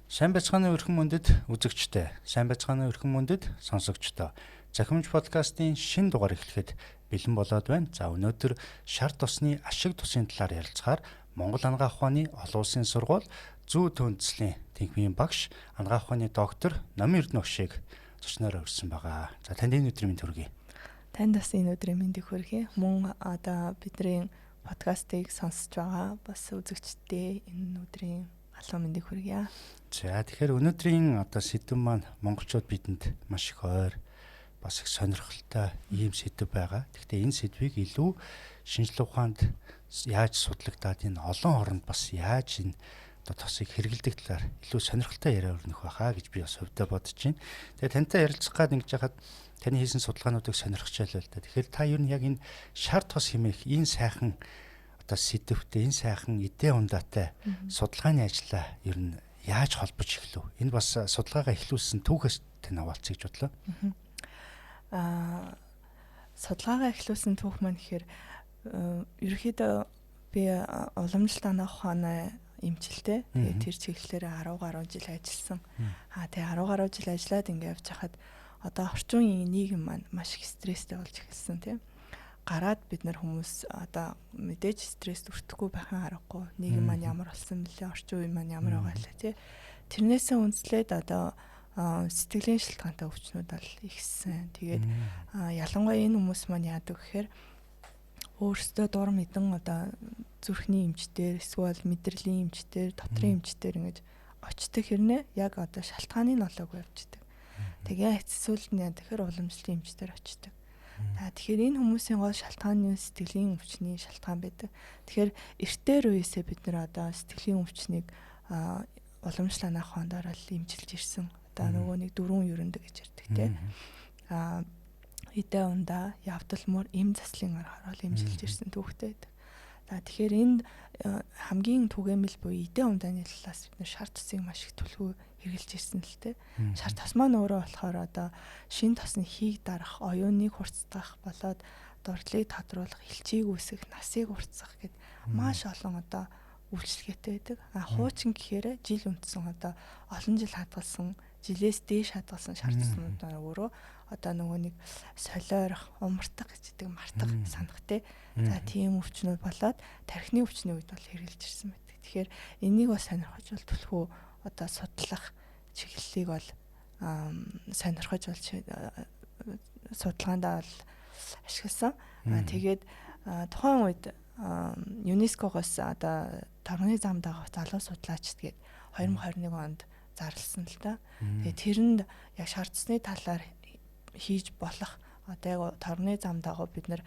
Сайн байцгааны өрхөн мөндөд үзэгчтэй, сайн байцгааны өрхөн мөндөд сонсогчдоо. Захимж подкастын шинэ дугаар эхлэхэд бэлэн болоод байна. За өнөөдөр шар тосны ашиг тусын талаар ярилцахаар Монгол анагаах ухааны олон улсын сургууль зүү төвөнцлийн тэнхимийн багш анагаах ухааны доктор Номын Эрдэнэ өгшийг зочноор өрсөн байгаа. За танд энэ өдрийн мэнд хүргэе. Танд бас энэ өдрийн мэндийг хүргэе. Мөн одоо бидний подкастыг сонсож байгаа бас үзэгчдээ энэ өдрийн халуун мэндийг хүргье. За тэгэхээр өнөөдрийн одоо сэдв маань монголчууд бидэнд маш их ойр бас их сонирхолтой ийм сэдв байгаа. Гэхдээ энэ сэдвийг илүү шинжлэх ухаанд яаж судлагдаад энэ олон оронд бас яаж энэ одоо тосыг хэрэгэлдэг талаар илүү сонирхолтой яриа өрнөх байхаа гэж би бас хувьдаа бодож байна. Тэгээ тантай ярилцах гад ингэж яхад таны хийсэн судалгаануудыг сонирхчихлаа л да. Тэгэхээр та ер нь яг энэ шар тос хэмээх энэ сайхан одоо сэдвтэй энэ сайхан эдээ ундаатай судалгааны ажлаа ер нь яаж холбож эхлэв? Энэ бас судалгаагаа эхлүүлсэн түүхээс тань хаваалцъя гэж бодлоо. Судалгаагаа эхлүүлсэн түүх маань гэхээр ерөнхийдөө би уламжлалт анагаах ухааны эмчилтэй. Тэгээд тэр чиглэлээр 10 гаруй жил ажилласан. Тэгээ 10 гаруй жил ажиллаад ингээд явж хахад одоо орчин үеийн нийгэм маань маш их стресстэй болж эхэлсэн тийм. Гараад бид нар хүмүүс одоо мэдээж стресст өртөхгүй байхын аргагүй. Нийгэм маань ямар болсон бэлээ, орчин үе маань ямар байгаа лээ тий. Тэрнээсээ үндэслээд одоо сэтгэлийн шалтгаантай өвчнүүд бол ихсэн. Тэгээд ялангуяа энэ хүмүүс маань яадаг гэхээр өөрсдөө дур мэдэн одоо зүрхний эмчтэр, эсвэл мэдрэлийн эмчтэр, дотрын эмчтэр ингэж очдог хэрнээ яг одоо шалтгааны нь олоогүй явждаг. Тэгээ эцсүүлд нь тэгэхээр уламжлалын эмчтэр очдог. Тэгэхээр энэ хүмүүсийн гол шалтгаан нь сэтгэлийн өвчний шалтгаан байдаг. Тэгэхээр эртээр үеэсээ бид нар одоо сэтгэлийн өвчнийг уламжлалт анагаах ухаандаар л эмчилж ирсэн. Одоо нөгөө нэг дөрвөн ерөндөг гэж ярьдаг тийм. Эдээ ундаа, явдал мөр, эм заслын аргаар л эмчилж ирсэн түүхтэй байдаг. Тэгэхээр энд хамгийн түгээмэл буюу эдээ ундааны талаас бид нар шар тосыг маш их түлхүү хэрэгжилж ирсэн л дээ. Шар тос маань өөрөө болохоор одоо шин тосны хийг дарах, оюуныг хурцдах болоод дурдлыг тодруулах, элчийг үүсгэх, насыг хурцсах гэд маш олон одоо үйлчлэгээтэй байдаг. Хуучин гэхээр жил үндсэн одоо олон жил хадгалсан, жилээс дээш хадгалсан шар тоснууд өөрөө одоо нөгөө нэг солиорох, умартах гэдэг мартах санах те. За тийм өвчнүүд болоод тархины өвчний үед бол хэрэгжилж ирсэн байдаг. Тэгэхээр энийг бас сонирхож бол түлхүү одоо судлах чиглэлийг бол сонирхож болж судалгаандаа бол ашигласан. Тэгээд тухайн үед ЮНЕСКО-гоос одоо торгоны зам дагах залуу судлаач гээд 2021 онд зарласан л да. Тэгээд тэрэнд яг шар тосны талаар хийж болох одоо яг торгоны зам дагуу бид нар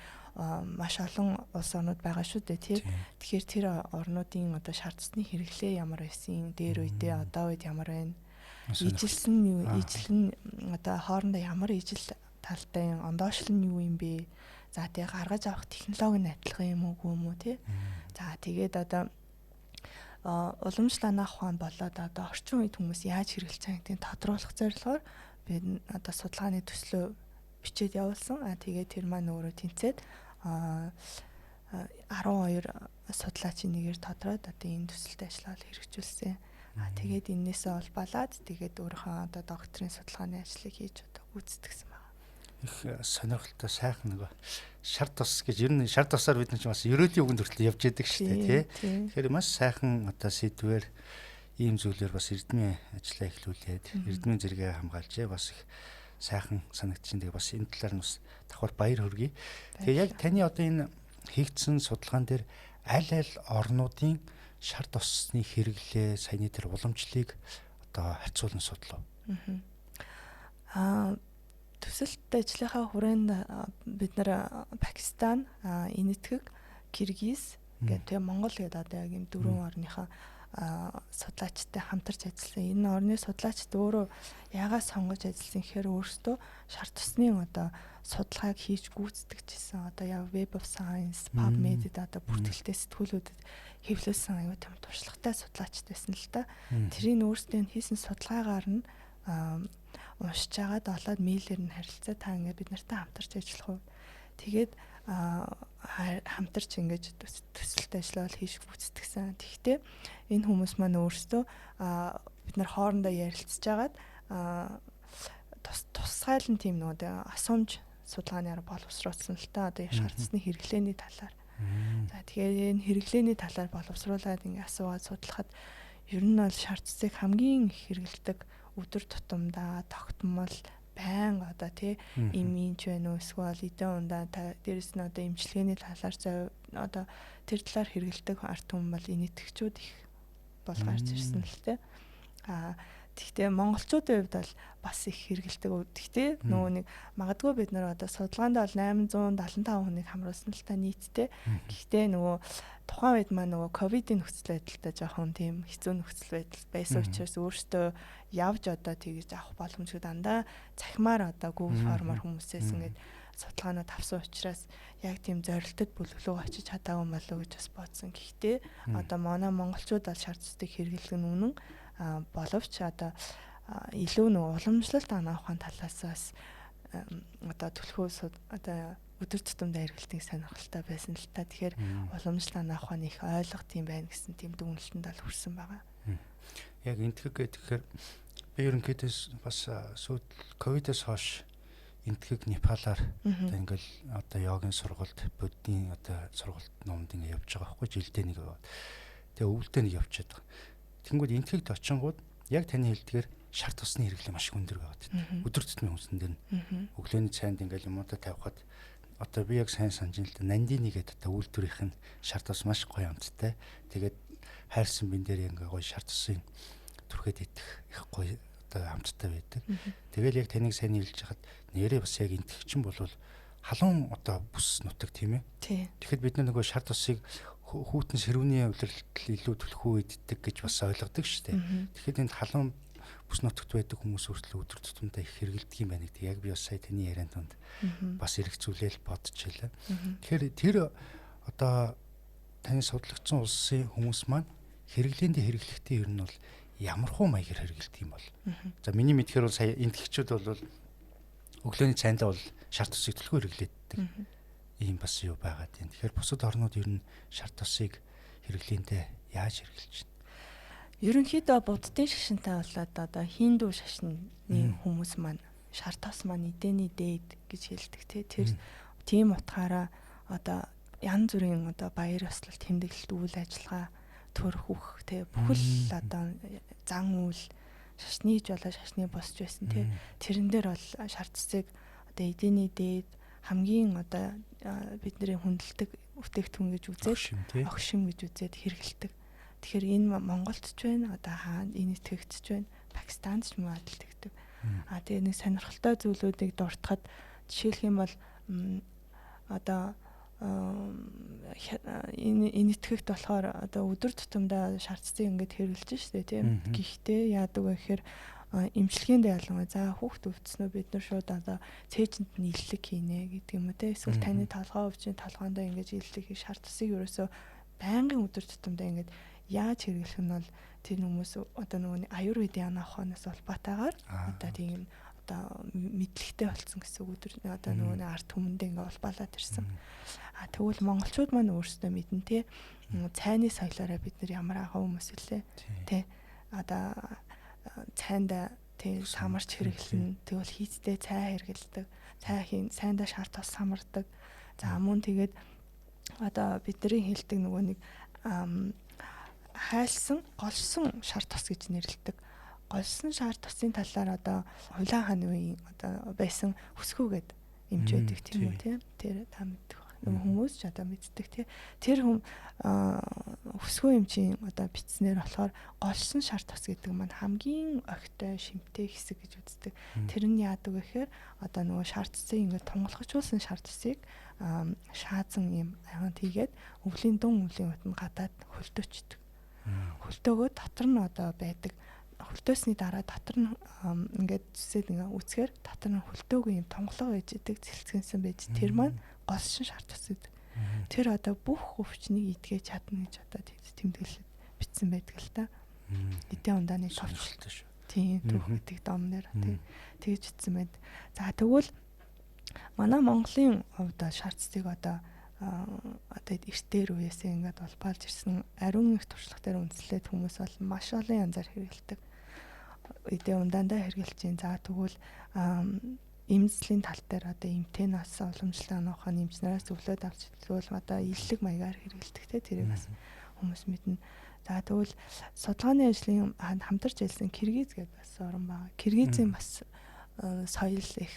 маш олон улс орнууд байгаа шүү дээ тий. Тэгэхээр тэр орнуудын одоо шар тосны хэрэглээ ямар байсан, дээр үедээ одоо үед ямар байна, ижил нь одоо хоорондоо ямар ижил талтай ондоошлол нь юу юм бэ? За тэгээ гаргаж авах технологи нь адилхан юм уу тий. За тэгээд одоо уламжлалт анагаах ухаан болоод одоо орчин үед хүмүүс яаж хэрэглэж байгааг гэдгийг тодруулах зорилгоор би одоо судалгааны төслөө бичээд явуулсан. Тэгээд тэр маань өөрөө тэнцээд 12 судлаачийн нэгээр тодроод одоо энэ төсөлд ажиллаад хэрэгжүүлсэн. Тэгээд энээсээ олбалаад тэгээд өөрийнхөө одоо докторийн судалгааны ажлыг хийж одоо гүйцэтгэсэн байна. Их сонирхолтой сайхан нөгөө шар тос гэж ер нь шар тосоор бид нар ч бас ерөөдийн үгэнд хүртэл явж яадаг шүү дээ тий. Тэгэхээр маш сайхан одоо сэдвэр ийм зүйлээр бас эрдмийн ажлаа эхлүүлээд эрдмийн зэрэгээ хамгаалж бас их сайхан санагдчихээн. Тэгээ бас энэ талаар нь бас давхар баяр хүргэе. Тэгээ яг таны одоо энэ хийгдсэн судалгаан дээр аль орнуудын шар тосны хэрэглээ саяны тэр уламжлалыг одоо харьцуулан судлав. Төсөлт ажлынхаа хүрээнд бид нар Пакистан, Энэтхэг, Киргиз гэдэг Монгол гэдэг одоо яг юм дөрвөн орныхаа судлаачтай хамтарч ажилласан. Энэ орны судлаачид өөрөө яагаад сонгож ажилласан гэхээр өөрсдөө шар тосны одоо судалгааг хийж гүйцэтгэжсэн. Одоо яг Web of Science, PubMed-д одоо бүртгэлтэй сэтгүүлүүдэд хэвлүүлсэн аюу тийм туршлагатай судлаачд байсан л да. Тэрийн өөрсдөө хийсэн судалгаагаар нь уншиж агаад олоод мэйлээр нь харилцаа та ингээд бид нартай хамтарч ажиллах уу. Тэгээд хамтарч ингэж төсөлт ажиллаа хийж гүйцэтгсэн. Тэгэхдээ энэ хүмүүс маань өөрсдөө бид нар хоорондоо ярилцж агаад тусгайлан тийм нөгөө асуумж судалгаанаар боловсруулсан л та одоо шаардсны хэрэглээний талаар. За тэгэхээр энэ хэрэглээний талаар боловсруулаад ингээ асуугаад судлахад ер нь бол шаардцыг хамгийн их хэрэгэлдэг өдөр тутамдаа тогтмол байн одоо тий имийнч байна уу эсвэл эдэн ундаа дээрэс нь одоо эмчилгээний талаар одоо тэр талаар хэрэгэлдэг ард түмэн бол энэтхэгчүүд их бол гарч ирсэн л тий. Тэгтээ монголчуудын хувьд бол бас их хэрэгэлдэг. Тэгтээ нөгөө нэг магадгүй бид нар одоо судалгаанд бол 875 хүнийг хамруулсан л та нийтдээ. Гэхдээ нөгөө тухайн үед маань нөгөө ковидын нөхцөл байдалтай жоохон тийм хэцүү нөхцөл байдал байсан учраас өөртөө явж одоо тэгж авах боломжгүй дандаа цахимаар одоо Google формоор хүмүүсээс ингээд судалгаанууд авсан учраас яг тийм зорилтод бүлэглүү очиж чадаагүй болов уу гэж бас бодсон. Гэхдээ одоо манай монголчууд бол шаардлагыг хэрэглэх нь үнэн боловч одоо илүү нэг уламжлалт анаахын талаас бас одоо түлхүү одоо өдөр тутамдаа хэрэглэдэг сонирхолтой байсан л та. Тэгэхээр уламжлалт анаахын их ойлгох юм байна гэсэн тийм дүгнэлтэнд бол хүрсэн байгаа. Яг энтгэг гэхээр би ерөнхийдөө бас ковидоос хойш энтгэг Непалаар одоо ингээл одоо йогийн сургалт, буддийн одоо сургалт номд ингээ явж байгаа байхгүй жилдээ нэг яваад. Тэгээ өвөлдөө нэг явчихад байгаа. Тэнгүүд энтгэгд очингууд яг таны хэлдгээр шарт тусны хэрэглээ маш өндөр байгаад. Өдөр тутмын хүнсэн дээр өглөөний цайнд ингээл юмудаа тавихад одоо би яг сайн санаж л да Нандины гэдэг одоо үйлдвэрийнх нь шарт тус маш гоё амттай. Тэгээд хайрсан бин дээр ингээ гоё шарт тусын түрхэд идэх их гоё одоо амттай байдаг. Тэгэл яг таныг сайн хэлж хахад нэрээ бас яг энтгэгчин болвол халуун одоо бүс нутаг тийм ээ. Тэгэхэд бид нөгөө шарт тусыг хүүтэн сэрүүний авилалт илүү түлхүү иддэг гэж бас ойлгодог шүү дээ. Тэгэхээр энд халуун бүс нутагт байдаг хүмүүс өөрсдөө өдөр тутамдаа их хэрэгэлдэг юм байна гэдэг яг би бас сая таны ярианд донд бас эргцүүлээл бодож байлаа. Тэгэхээр тэр одоо таны судлагдсан улсын хүмүүс маань хэрэглээндээ хэрэглэхдээ ер нь бол ямархуу маягаар хэрэгэлдэг юм бол. За миний мэдхээр бол сая энтгэгчүүд бол өглөөний цайндаа бол шарт тусыг түлхүү хэрэглээддэг. Ийм бас юу байгаад байна. Тэгэхээр бусад орнууд ер нь шарт тусыг хэрэглээндээ яаж хэрэглэж байна? Ерөнхийдөө буддын шашинтай болоод одоо хинду шашны хүмүүс маань шарт тус маань эдэний дээд гэж хэлдэг тий. Тэр тийм утгаараа одоо янз бүрийн одоо баяр ёслол, тэмдэглэлт, үйл ажиллагаа, төрөх үх тий бүхэл одоо зан үйл шашныг болоо шашны босч байсан тий. Тэрэн дээр бол шарт тусыг одоо эдэний дээд хамгийн одоо бидний хүндэлдэг бүтээгдэхүүн гэж үзээд огшин гэж үзээд хэрэгэлдэг. Тэгэхээр энэ Монголд ч байна, одоо хаана энэ итгэгдэж байна, Пакистанд ч мөн адилтгдэг. Тэгээ нэг сонирхолтой зүйлүүдийг дуртахад жишээлх юм бол одоо энэ итгэгт болохоор одоо өдөр тутамдаа шаардцыг ингэж хэрэгжилж штэ тийм. Гэхдээ яадаг вэ гэхээр эмчилгээндээ ялангуяа за хүүхд өвдснөө бид нар шууд одоо цээжинд нь иллэг хийнэ гэдэг юм уу те. Эсвэл таны толгой өвчин толгоондоо ингэж иллэг хий шарт тусыг ерөөсөө байнгын өдөр тутамдаа ингэж яаж хэрэглэх нь бол тэр хүмүүс одоо нөгөө аюурведын анааханаас улбатаагаар одоо тийм одоо мэдлэгтэй болсон гэсэн үг өдөр одоо нөгөө арт хүмүүндээ ингээ улбаалаад ирсэн. Тэгвэл монголчууд маань өөрсдөө мэднэ те. Цайны соёлоороо бид нар ямар агуу хүмүүс илээ те. Одоо цайнда тий самарч хэрэглэн тэгвэл хийцтэй цай хэрэгэлдэг. Цай сайндаа шарт тус самардаг. За мөн тэгээд одоо бидний хэлдэг нөгөө нэг хайлсан, голсон шарт тус гэж нэрлэдэг. Голсон шарт тусын талаар одоо Хувлаан хааны үеийн одоо байсан хөсгөө гэдэг эмч байдаг тийм үү тий. Тэр та мэддэг хүмүүс ч одоо мэддэг тий. Тэр хөсгөө эмчийн одоо бичснээр болохоор голсон шарт тус гэдэг маань хамгийн огтой шимтэй хэсэг гэж үздэг. Тэр нь яадаг вэ гэхээр одоо нөгөө шарт тусыг ингээд тунгалгачуулсан шарт тусыг шаазан юм аймаг тийгээд өвлийн дун өвлийн утанд гадаад хөлдөөчдөг. Хөлдөөгөө дотор нь одоо байдаг. Хөлдөөсний дараа дотор нь ингээд зүсээд ингээ үсгээр дотор нь хөлдөөгүй юм тонголоо байж идэг цэлцгэнсэн байж тэр маань голшин шарт тус гэдэг. Тэр одоо бүх өвчнийг идгээ чадна гэж одоо тэмдэглэлд бичсэн байдаг л та. Эдийн ундааны товчлолтой шүү. Тийм түүх гэдэг домноор тэгж бичсэн байд. За тэгвэл манай Монголын хувьд шаардцыг одоо эртээр үеэсээ ингээд улбаалж ирсэн ариун их туршлага дээр үндэслээд хүмүүс бол маш олон янзаар хэрэгэлдэг. үедээ ундаандаа хэрэгжилж байна. За тэгвэл эмзэлийн тал дээр одоо эмтэнаас уламжлалт ухааны эмчнээс зөвлөд авч хэлбэл одоо илэг маягаар хэрэгэлдэг те тэрийг бас хүмүүс мэднэ. За тэгвэл судалгааны ажлын хамтарч ажилласан Киргиз гэдэг бас орн байна. Киргизийн бас соёл их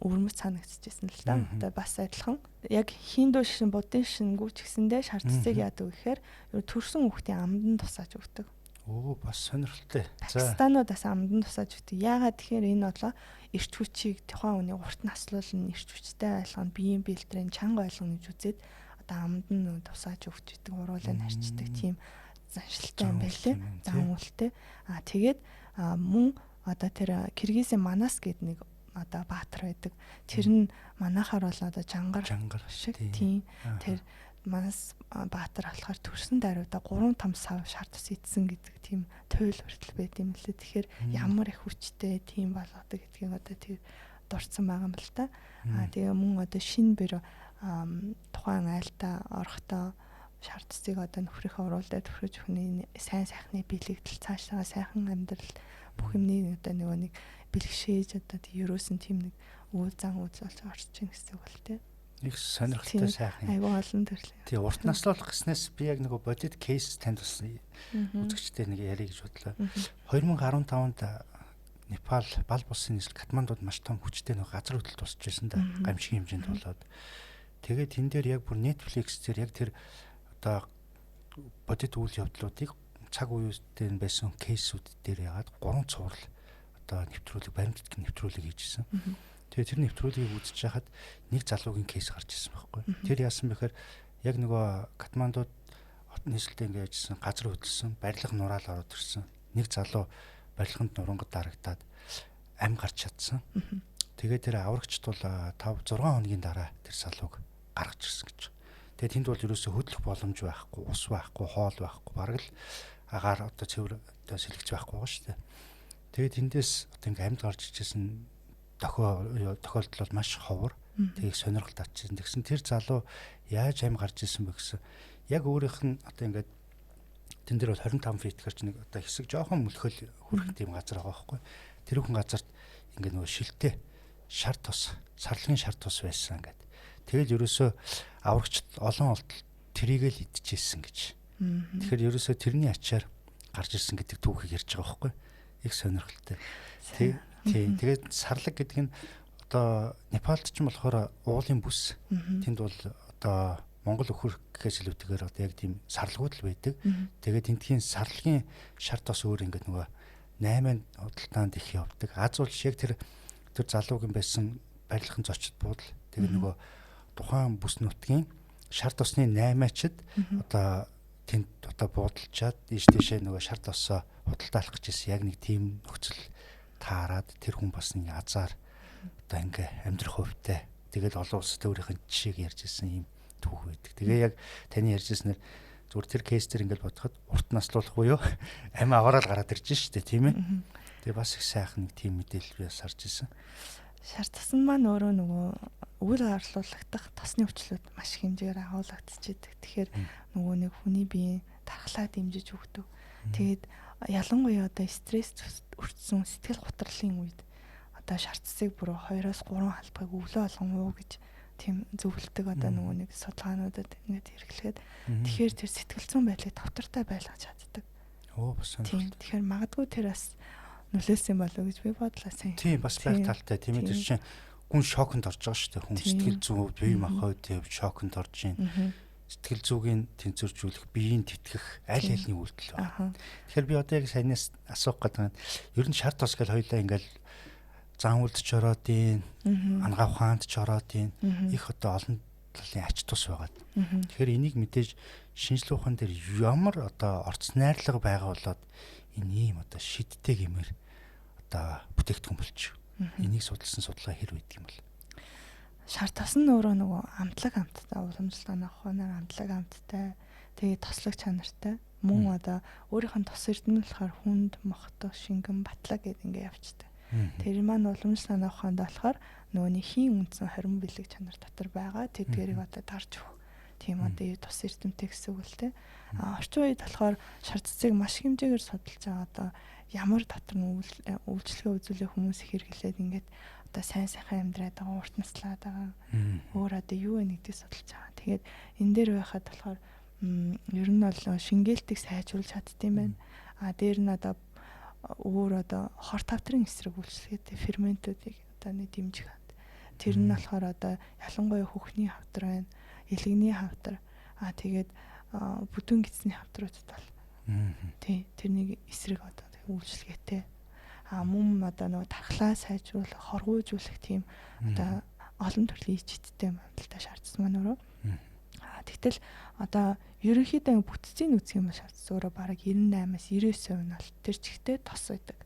өвөрмөц санагдчихсэн л да. Одоо бас адилхан яг хинду шин буддын шингүүч гэсэндээ шар цэцэг яадаг гэхээр төрсөн хүүхдийн амдан тусааж өгдөг. Оо бас сонирхолтой. Пакистануудаас амдан тусааж өгдөг. Яагаад тэгэхээр энэ болоо эрч хүчийг тухайн хүний урт наслуулна, эрч хүчтэй байлгана, биеийн бэлтрийн чанга байлгана гэж үзээд одоо амдан тусааж өгч идэг, уруулыг харьцдаг тийм заншилтай юм байлээ. Заамуултай. Тэгээд мөн одоо тэр Киргизийн Манас гэдэг нэг одоо баатар байдаг. Тэр нь манайхаар бол одоо жангар шиг тийм тэр Манас баатар болохоор төрсөн даруйда 3 том сав шар тус идсэн гэдэг тийм туйл хүртэл байт юм лээ. Тэгэхээр ямар их хүчтэй тийм болгодог гэдгийг одоо тэр дурдсан байгаа юм л та. Тэгээ мөн одоо шинэ бэр тухайн айлтаа орохдоо шар тусыг одоо нөхрийнхөө уруулдаа төхрөж хүний сайн сайхны бэлэгдэл цаашаа сайхан амьдрал бүх юмний одоо нэг бэлгшээж одоо ерөөсөн тийм нэг үйл зан үйлс болж орж ийн гэсэн үг л тий. Их сонирхолтой сайхан. Айгуу олон төрлийн. Тий урт наслуулах гэснээс би яг нөгөө бодит кейс танд бас үзэгчтэй нэг ярих гэж бодлоо. 2015 онд Непал бал булсын нийслэл Катмандуд маш том хүчтэй нэг газар хөдлөлт тусч байсан да. Гамшигын хэмжээнд болоод. Тэгээд тэн дээр яг бүр Netflix дээр яг тэр одоо бодит үйл явдлуудыг цаг үеийн байсан кейсүүд дээр ягаад 3 цуврал одоо нэвтрүүлэг баримтат нэвтрүүлэг хийжсэн. Тэгээ тэр нэвтрүүлгийг үзэж хахад нэг залуугийн кейс гарч ирсэн байхгүй. Тэр яасан бэхээр яг нөгөө Катмандуд хот нийслэлтэй ингээд ажилласан газар хөдлсөн барилга нураал ороод ирсэн. Нэг залуу барилганд нурангад дарагдаад ам гарч чадсан. Тэгээ тэр аврагчд бол 5-6 хоногийн дараа тэр залууг гаргаж ирсэн гэж. Тэгээ тэнд бол ерөөсө хөдлөх боломж байхгүй, ус байхгүй, хоол байхгүй, бараг л агаар одоо цэвэр одоо сэлгэж байхгүй байгаа шүү дээ. Тэгээд тэндээс одоо ингээм амьд гарч ичсэн тохиолдол бол маш ховор. Тэгээд сонирхол татчихсан. Тэгсэн тэр залуу яаж ам гарч ирсэн бэ гэсэн. Яг өөрийнх нь одоо ингээд тэн дээр бол 25 фит гарч нэг одоо хэсэг жоохон мөлхөл хүрэх тийм газар байгаа байхгүй. Тэр хүн газарт ингээд нөгөө шилтээ шар тус, сарлагын шар тус байсан ингээд. Тэгэл ерөөсөө аврагчд олон олдол тэрийг л идчихсэн гэж. Тэгэхээр ерөөсөө тэрний ачаар гарч ирсэн гэдэг түүхийг ярьж байгаа байхгүй. Их сонирхолтой. Тэгээд сарлаг гэдэг нь одоо Непалд ч юм болохоор уулын бүс. Тэнд бол одоо Монгол өхөр гэхээс илүүтэйгээр одоо яг тийм сарлагууд л байдаг. Тэгээд тентхийн сарлагын шар тос өөр ингээд нөгөө 8 худалдаанд их явдаг. Аз бол шиг тэр залуугийн байсан барилгын зочид буудал. Тэгээд нөгөө тухайн бүс нутгийн шар тосны 8-ачд одоо тэнд одоо буудалчаад ийш-тийшээ нөгөө шар тосоо худалдаалах гэж ирсэн яг нэг тийм нөхцөл таарад тэр хүн бас нэг азар одоо ингээ амьдрах хувьтай тэгэл олон улстай өөрийнх нь жишээг ярьж ирсэн юм түүх байдаг. Тэгээ яг таны ярьж ирснээр зүгээр тэр кейс төр ингээд бодоход урт наслуулах буюу амь аваарал гараад ирж штэ тийм ээ. Тэгээ бас их сайхан нэг тийм мэдээлэл би сарж ирсэн. Шар тасан маань өөрөө нөгөө үйл орлуулагдах тосны өвчлүүд маш их хэмжээгээр агуулгадчихэдэг. Тэгэхээр нөгөө нэг хүний биеийн тархлаа дэмжиж өгдөг. Тэгээд ялангуяа одоо стресс өртсөн сэтгэл готрлын үед одоо шар цэцэг бүр 2-3 халбыг өвлөө болгон уу гэж тийм зөвлөдөг одоо нөгөө нэг судалгаануудад ингээд хэрэглэхэд тэгэхээр тэр сэтгэл зүйн байдлыг давтартай байлгаж чаддаг. Оо бас сонирхолтой. Тэгэхээр магадгүй тэр бас нөлөөсөн болов уу гэж би бодлоо сайн. Тийм бас байх талтай тийм ээ. Тэр чинь хүн шоконд орж байгаа шүү дээ. Хүн сэтгэл зүйн бие махбод шоконд орж байна. Сэтгэл зүйн тэнцвэржүүлэх, биеийн тэтгэх аль алины үйлдэл байна. Тэгэхээр би одоо яг санаас асуух гэдэг нь ер нь шар тос гэж хоёлаа ингээл зан үйлдэж ороод ийн, ангаа ухаанд ч ороод ийн их одоо олон талын ач тус байгаа. Тэгэхээр энийг мэдээж шинжлэх ухаан дээр ямар одоо орц найрлага байгаа болоод энэ ийм одоо шидтэй гэмээр одоо бүтээгдэхүүн болчих. Энийг судалсан судалгаа хэр үйд юм бол. Шар тос нь өөрөө нөгөө амтлаг амттай уламжлалт ухаанаар амтлаг амттай тэгээд тослог чанартай мөн одоо өөрийнх нь тос эрдэнэ болохоор хүнд мохто шингэн батлаг гэдэг ингээ явцдаг. Тэр маань уламжлалт ухаанд болохоор нөгөөний хийн үндсэн хорин бэлэг чанар дотор байгаа тэдгэрийг одоо тарж өгөх Тийм одоо тус эрдэмтэй гэсэн үг л те. Орчин үед болохоор шар цэцгийг маш хэмжээгээр судалж байгаа. Одоо ямар дотор нь үйлчлэгээ үзүүлэх хүмүүс их хэрэглээд ингээд одоо сайн сайхан амьдраад байгаа, урт наслаад байгаа. Өөр одоо юу вэ нэгдийг судалж байгаа. Тэгээд энэ дээр байхад болохоор ер нь бол шингээлтийг сайжруулж чаддсан байна. Дээр нь одоо өөр одоо хор тавтрын эсрэг үйлчлэгээтэй ферментүүдийг одоо нэг дэмжих. Тэр нь болохоор одоо ялангуяа хөхний хавтар байна, элэгний хавтар. Тэгээд бүдүүн гидсний хавтруудад бол тэрнийг эсрэг одоо үйлчлэгээтэй. Мөн одоо нөгөө тархлаа сайжруулах, хоргоожуулах тийм одоо олон төрлийн ичттэй юм л та шаардсан маань өөрөө. Тэгтэл одоо ерөнхийдөө бүтцийн үзэх юм бол шаардсан өөрөө бараг 98-аас 99% нь бол тэр чигтээ тос байдаг.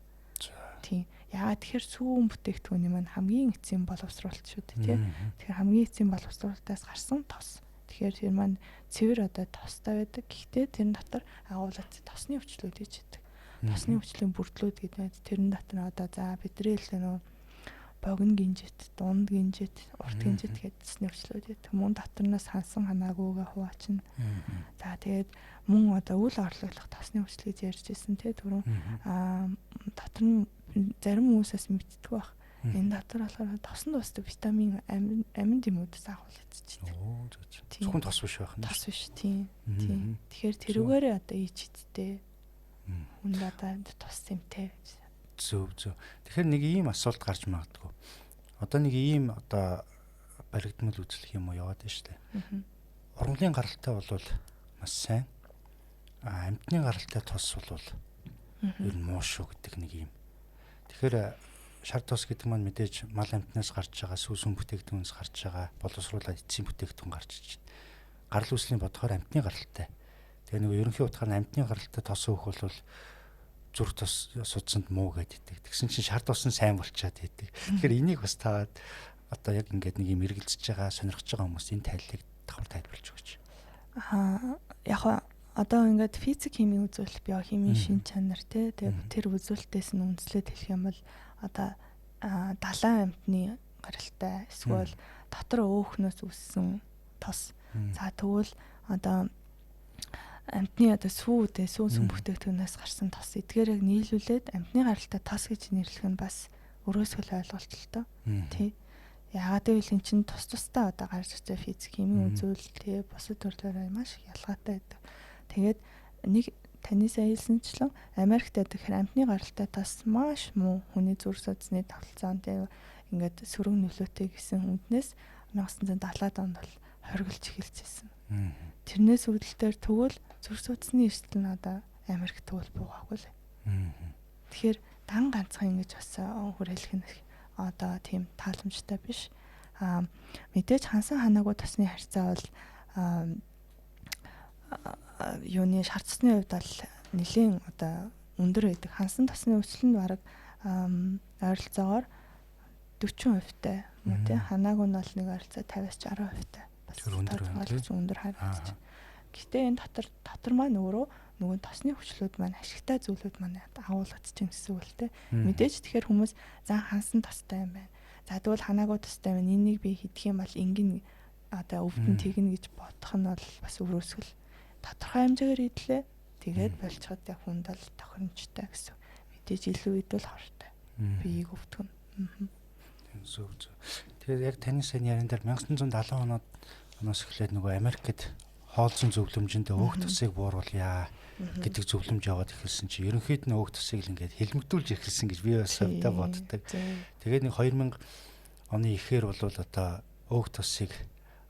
Тийм. Яагаад тэгэхээр сүүн бүтээгдэхүүний маань хамгийн эцсийн боловсруулалт шүү дээ, тийм. Тэгэхээр хамгийн эцсийн боловсруулалтаас гарсан тос. Тэгэхээр тэр маань цэвэр одоо тостой байдаг. Гэхдээ тэрэн дотор агуулгач тосны өвчлүүд гэж байдаг. Тосны өвчлийн бүрдлүүд гэдэг. Тэрэн дотор одоо за бидний хэлсэн нөө богино гинжит, дунд гинжит, урт гинжит гэдэг тосны өвчлүүд байдаг. Мөн доторноос хансан ханаагүйгээ хуваачна. За тэгээд мөн одоо үл орлогдох тосны өвчлийг ярьж ирсэн тий түрүүн. Дотор нь зарим хүмүүсээс мэддэг байх. Энэ дотор болохоор тосон тусдаг витамин амин дэмүүдээс агуулгадчихдаг. Зөвхөн тос биш байх нь. Тос биш тийм. Тэгэхээр тэрүүгээрээ одоо ичдтэй. Үнд одоо тос зэмтэй. Зөв. Тэгэхээр нэг ийм асуулт гарч магадгүй. Одоо нэг ийм одоо баригдмал үзлэх юм уу яваад байна шүү дээ. Ургамлын гаралтай бол маш сайн. Амьтны гаралтай тос бол ер нь муу шүү гэдэг нэг ийм. Тэгэхээр шар тос гэдэг маань мэдээж мал амьтнаас гарч байгаа, сүүсүн бүтээгдэхүүнээс гарч байгаа, боловсруулаад эцсийн бүтээгдэхүүн гарч иж байна. Гарал үүслийн бодохоор амьтны гаралтай. Тэгээ нэг ерөнхий утгаар нь амьтны гаралтай тос өөх бол зүрх тос судсанд муу гэдэг. Тэгсэн чинь шар тос нь сайн болчихад байдаг. Тэгэхээр энийг бас таад одоо яг ингээд нэг юм эргэлзэж байгаа, сонирхож байгаа хүмүүс энэ тайллыг давхар тайлбарлаж өгч. Яг одоо ингээд физик химийн үзүүлэлт, биохимийн шин чанар тий. Тэгээ тэр үзүүлэлтээс нь үндэслээд хэлэх юм бол одоо далайн амьтны гаралтай эсвэл дотор өөхнөөс үүссэн тос. За тэгвэл одоо амьтны одоо сүүн бүтээгдэхүүнээс гарсан тос эдгээр яг нийлүүлээд амьтны гаралтай тос гэж нэрлэх нь бас өрөөсгөл ойлголт л тоо. Тий. Яагаад гэвэл эн чинь тусдаа одоо гарч ирсэн физик химийн үзүүлэлт тий бусад төрлөөр маш их ялгаатай байдаг. Тэгээд нэг таны саялсанчлан Америкт тэгэхээр амьтны гаралтай тос маш муу хүний зүрх судасны тогтолцоонд ингээд сөрөг нөлөөтэй гэсэн үднээс 1970-аад онд бол хоригдж эхэлчихсэн. Тэрнээс үүдэлтээр тэгвэл зүрх судасны эрсдэл нь одоо Америкт тэгвэл буугаагүй л. Тэгэхээр дан ганцхан ингэж бас хүрээлэх нь одоо тийм тааламжтай биш. Мэдээж хансан ханаагүй тосны харьцаа бол юуны шар цусны хувьд бол нэлийн одоо өндөр байдаг. Хансан тосны өвчлөнд бараг ойролцоогоор 40% таа. Мөн тий ханаагүй нь бол нэг ойролцоо 50-60% таа. Бас өндөр харагдаж. Гэхдээ энэ дотор маань нөгөө тосны өвчлүүд маань ашигтай зүйлүүд маань агуулгадж чинь гэсэн үг л тий. Мэдээж тэгэхээр хүмүүс за хансан тостой юм байна. За тэгвэл ханаагүй тостой байна. Энийг би хийх юм бол ингэн одоо өвдөн тэгнэ гэж бодох нь бол бас өрөөсгөл. Тодорхой хэмжээгээр идлээ. Тэгээд болцоход яг хүнд бол тохиромжтой гэсэн. Мэдээж илүү идвэл хортой. Биеийг өвдгөн. Зөв. Тэгээд яг таны сайн ярин дээр 1970 оноос эхлээд нөгөө Америкт хоолцсон зөвлөмжөндөө өөх тосыг бууруулъя гэдэг зөвлөмж яваад эхэлсэн чинь ерөнхийд нь өөх тосыг л ингээд хэлмэгдүүлж эхэлсэн гэж би бас өвдө боддог. Тэгээд нэг 2000 оны ихээр бол одоо өөх тосыг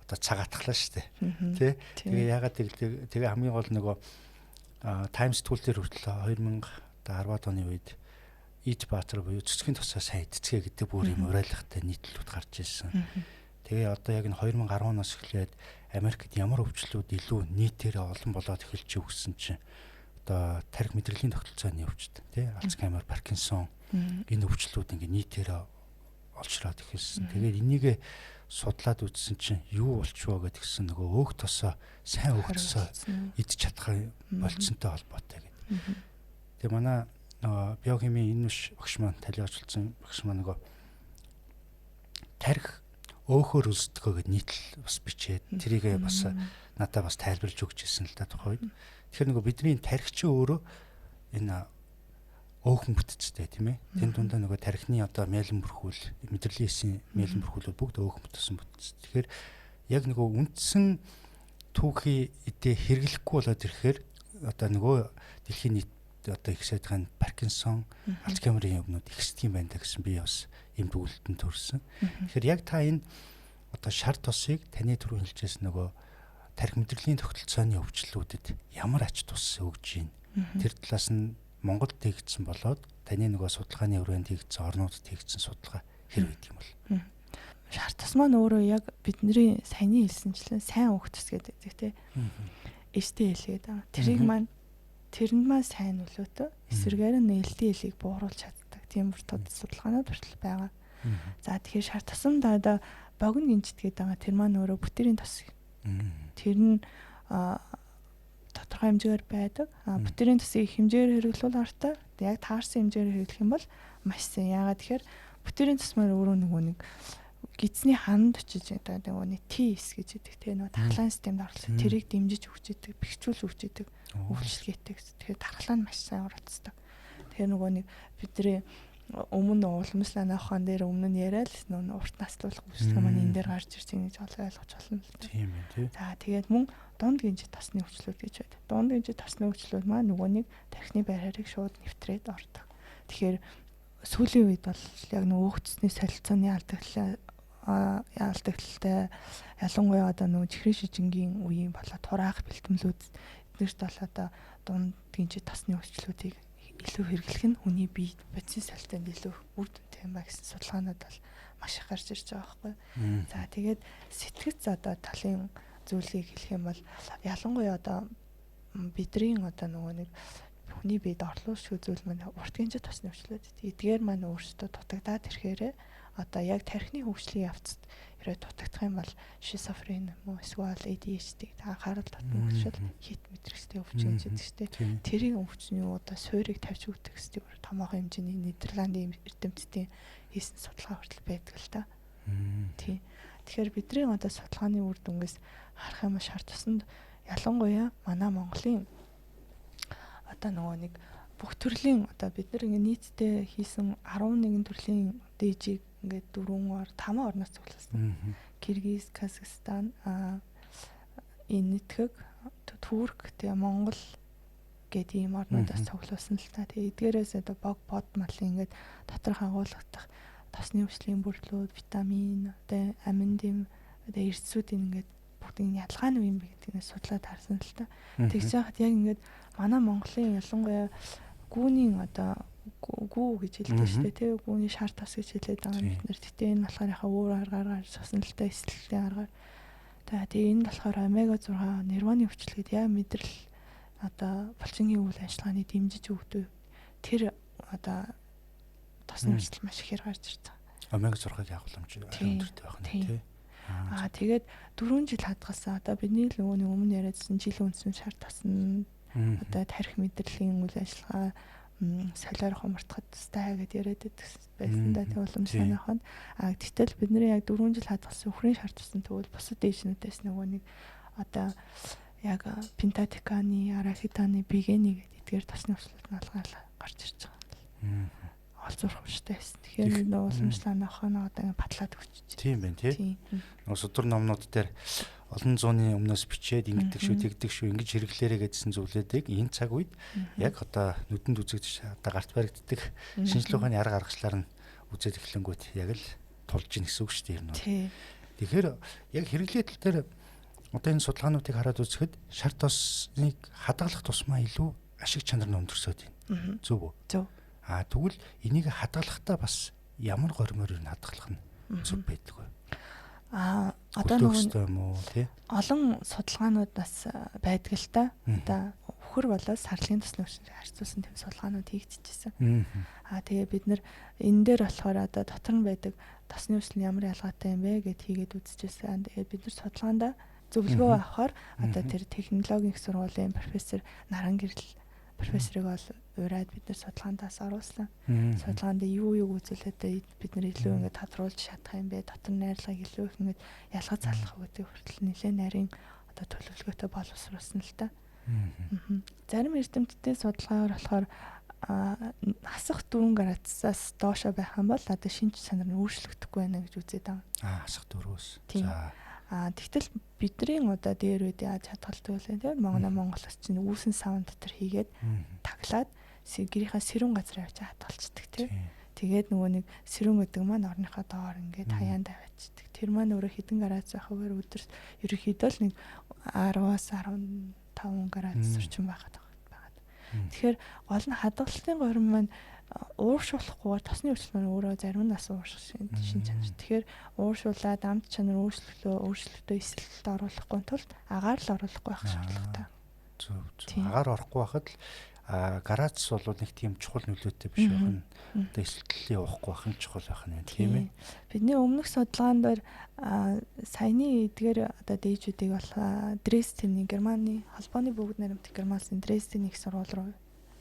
одоо цагаатглаа шүү дээ. Тэ? Тэгээ ягаад тэгээ хамгийн гол нөгөө Times Tool дээр хүртэл 2010-ад оны үед Иж Баатар буюу цэцгийн тосоо сайн эцгээ гэдэг бүр юм уриалгатай нийтлүүд гарч ирсэн. Тэгээ одоо яг энэ 2010 оноос эхлээд Америкт ямар өвчлүүд илүү нийтээр олон болоод эхэлж өгсөн чинь одоо тарих мэдрэлийн тогтолцооны өвчт тий Альцгеймер, Паркинсон энэ өвчлүүд ингээ нийтээр олшроод эхэлсэн. Тэгээд энийг судлаад үзсэн чинь юу болчихвоо гэдгсэн нөгөө өөх тосоо сайн өөх тосоо идж чадах болцсонтой холбоотой гэдэг. Тэгээ манай биохимийн энэ багш маань талиачлсан багш маань нөгөө тарих өөхөр үлсдгөө гэд нийтлэл бас бичээд тэрийгээ бас надад бас тайлбарлаж өгч ирсэн л да тухай үед. Тэгэхээр нөгөө бидний тархичийн өөрөө энэ өөхөн бүтцтэй тийм ээ. Тэн дундаа нөгөө тархины одоо мэлэн бүрхүүл, мэдрэлийн эсийн мэлэн бүрхүүлүүд бүгд өөхөн бүтсэн бүтц. Тэгэхээр яг нөгөө үндсэн түүхий эдээ хэрэглэхгүй болоод ирэхээр одоо нөгөө дэлхийн нийт одоо их сайдхан Паркинсон, Альцгеймерийн юмнууд ихсдэг юм байна гэсэн би бас юм дүгэлтэнд төрсэн. Тэгэхээр яг та энэ одоо шар тосыг таны түрүү хэлжсэн нөгөө тархи мэдрэлийн тогтолцооны өвчлөлүүдэд ямар ач тус өгж байна. Тэр талаас нь Монголд хийгдсэн болоод таны нөгөө судалгааны өрөөнд хийгдсэн орнуудад хийгдсэн судалгаа хэр байд юм бол. Шар тос маань өөрөө яг бидний саяны хэлсэнчлэн сайн өгч тус гэдэг тий. HDL гэдэг. Тэрийг маань тэрэнд маань сайн нөлөөтэй. Эсвэргээр нь LDL-ийг бууруулж чаддаг. Тийм бүртүүд судалгаанууд хүртэл байгаа. За тэгэхээр шар тосонд одоо богино гинжит гэдэг байгаа. Тэр маань өөрөө бүтерийн тос. Тэр нь тодорхой хэмжээгээр байдаг. Бүтерийн тосыг хэмжээгээр хэрэглүүл хартай. Яг таарсан хэмжээгээр хэрэглэх юм бол маш сайн. Яагаад тэгэхээр бүтерийн тос маань өөрөө нөгөө нэг гидсний ханд очиж байгаа нөгөө нэг T-с гэж байдаг. Тэгээ нөгөө дархлааны системд орлоо. Тэрийг дэмжиж өгч идэг, бэхжүүл өгч идэг, үйлчлэгээтэй. Тэгэхээр дархлаа нь маш сайн оролцдог. Тэгэхээр нөгөө нэг бидний өмнө уламжлалын ахуйн дээр өмнө нь яриад л нөгөө урт наслуулах үйлчлэг маань энэ дээр гарч ирж байгаа гэж ойлгож байна л да. Тийм ээ тий. За тэгээд мөн дунд гинжит тосны өвчлүүд гэж байдаг. Дунд гинжит тосны өвчлүүд маань нөгөө нэг тархины байр харийг шууд нэвтрээд ордог. Тэгэхээр сүүлийн үед бол яг нөгөө өөхцсний солилцооны алдагдлалтай ялангуяа одоо нөгөө чихрийн шижингийн үеийн болоо тураах бэлтгэлүүд эднэрт бол одоо дунд гинжит тосны өвчлүүдийг илүү хэрэглэх нь хүний бие бодисын солилцоонд илүү үр дүнтэй юм ба гэсэн судалгаанууд бол маш их гарч ирж байгаа байхгүй. За тэгээд сэтгэц одоо талын зүйлийг хэлэх юм бол ялангуяа одоо бидний одоо нөгөө нэг хүний биед орлуулшгүй зүйл маань урт гинжит тосны өвчлүүд. Эдгээр маань өөрсдөө дутагдаад ирэхээр одоо яг тархины хөгжлийн явцад ирээд дутагдах юм бол шизофрен юм уу эсвэл ADHD анхаарал татна хөгжил хит мэдрэгчтэй өвчин гэдэг чинь тэрийн өвчний удаа суурийг тавьж өгдөг гэсэн томоохон хэмжээний Нидерландын эрдэмтдийн хийсэн судалгаа хүртэл байдаг л та. Тийм. Тэгэхээр бидний одоо судалгааны үр дүнгээс харах юм шар тусанд ялангуяа манай Монголын одоо нөгөө нэг бүх төрлийн одоо бид нар нийтдээ хийсэн 11 төрлийн дээжийг ингээд 5 орноос цуглуулсан. Киргиз, Казахстан, Энэтхэг, Турк, тэгээ Монгол гэдэг ийм орнуудаас цуглуулсан л та. Тэгээ эдгээрээс одоо бод малын ингээд доторх агуулгах тосны өвчлийн бүрлүүд, витамин, одоо амин, одоо эрсүүдийн ингээд бүгдийн ялгаа нь юм бэ гэдгийг судлаад харсан л та. Тэгж яхад яг ингээд манай Монголын ялангуяа гүүний одоо гүү гэж хэлдэг шүү дээ тий гүүний шар тос гэж хэлээд байгаа бид нар тэгтээ энэ болохоор яхаа өөр аргаар соснолтой эслэлтэй аргаар тэгээ энэ болохоор омега 6 нервоны өвчлөлгээд яа мэдрэл одоо булчингийн үйл ажиллагааны дэмжиж өгдөг тэр одоо тосны өвчлөл маш ихээр гарч ирж байгаа. Омега 6-ыг явууламж өндөртэй байх нь тий. Тэгээд 4 жил хадгалсан одоо бидний л өмнө яриадсан жил үндсэн шар тосн одоо тарих мэдрэлийн үйл ажиллагаа солиор хумартахад тустай гэдээ яриад байсан да тэг уламжлалын аханд гэтэл бидний яг 4 жил хадгалсан өхрийн шар туссан тэгвэл бусад дээшнүүдээс нөгөө нэг одоо яг пентатиканы арахитаны бигени гэдгээр тосны өвчлөлт нь алгаалаа гарч ирж байгаа. Олзуурах юмштай байсан. Тэгэхээр нөгөө уламжлалын аханд одоо батлаад өгч. Тийм байна тий. Нөгөө судар номнууд дээр олон зууны өмнөөс бичээд ингэдэг шүү, тэгдэг шүү, ингэж хэрэглээрэ гэдсэн зүйлүүдийг энэ цаг үед яг одоо нүдэнд үзэгдэж одоо гарт баригддаг шинжлэх ухааны арга аргачлаар нь үзээд эхлэнгүүт яг л тулж ийн гэсэн үг шүү дээ юм. Тэгэхээр яг хэрэглээ тал дээр одоо энэ судалгаануудыг хараад үзэхэд шар тосныг хадгалах тусмаа илүү ашиг чанар нь өндөрсөд байна. Зөв үү? Зөв. Тэгвэл энийг хадгалахдаа бас ямар гормоор нь хадгалах нь зөв байдаг вэ? Одоо нөгөө олон судалгаанууд бас байдаг л та. Одоо өхөр болоод сарлын тосны өвчнөд харьцуулсан тэм судалгаанууд хийгдчихсэн. Тэгээ бид нар энэ дээр болохоор одоо дотор нь байдаг тосны өвчнө ямар ялгаатай юм бэ гэд хийгээд үзчихсэн. Тэгээ бид нар судалгаанда зөвлөгөө авахаар одоо тэр технологийн их сургуулийн профессор Наран Гэрэл профессорыг бол ураад бид нар судалгаандаас оруулсан. Судалгаанд юу үзүүлээд бид нар илүү ингээд тодруулж чадах юм бэ? Дотор найрлагыг илүү их ингээд ялгаж залгах гэдэг хүртэл нэлээд нарийн одоо төлөвлөгөөтэй боловсруулсан л та. Зарим эрдэмтдийн судалгаагаар болохоор хасах 4 градусаас доошо байх юм бол одоо шинж чанар нь өөрчлөгдөхгүй байна гэж үзээд байгаа. Хасах 4-өөс. За. Тэгтэл бидний одоо дээр үед яаж хадгалдаг вэ? Тийм Монголоос чинь үүсэн савн дотор хийгээд таглаад гэрийнхаа сэрүүн газар явж хадгалцдаг тийм. Тэгээд нөгөө нэг сэрүүн гэдэг маань орныхоо доор ингээд хаяан тавиачдаг. Тэр маань өөрөө хэдэн градус байхаар өдөрт ерөнхийдөө л нэг 10-аас 15 градус орчим байгаад байгаа. Тэгэхээр гол нь хадгалалтын горим маань ууршуулахгүйгээр тосны өөрчлөлт нь өөрөө зарим нь бас уурших шин чанар. Тэгэхээр ууршуулаад амт чанар өөрчлөлтөө эсрэлтэд оруулахгүй тулд агаар л оруулахгүй байх шаардлагатай. Зөв. Агаар орохгүй байхад л градус бол нэг тийм чухал нөлөөтэй биш байх нь. Одоо эсрэлтээ явахгүй байх нь чухал байх нь тийм ээ. Бидний өмнөх судалгаан дээр саяны эдгээр одоо дээжүүдийг бол Дрездений Германы холбооны бүгд найрамдах Германсын Дрездений их сургууль руу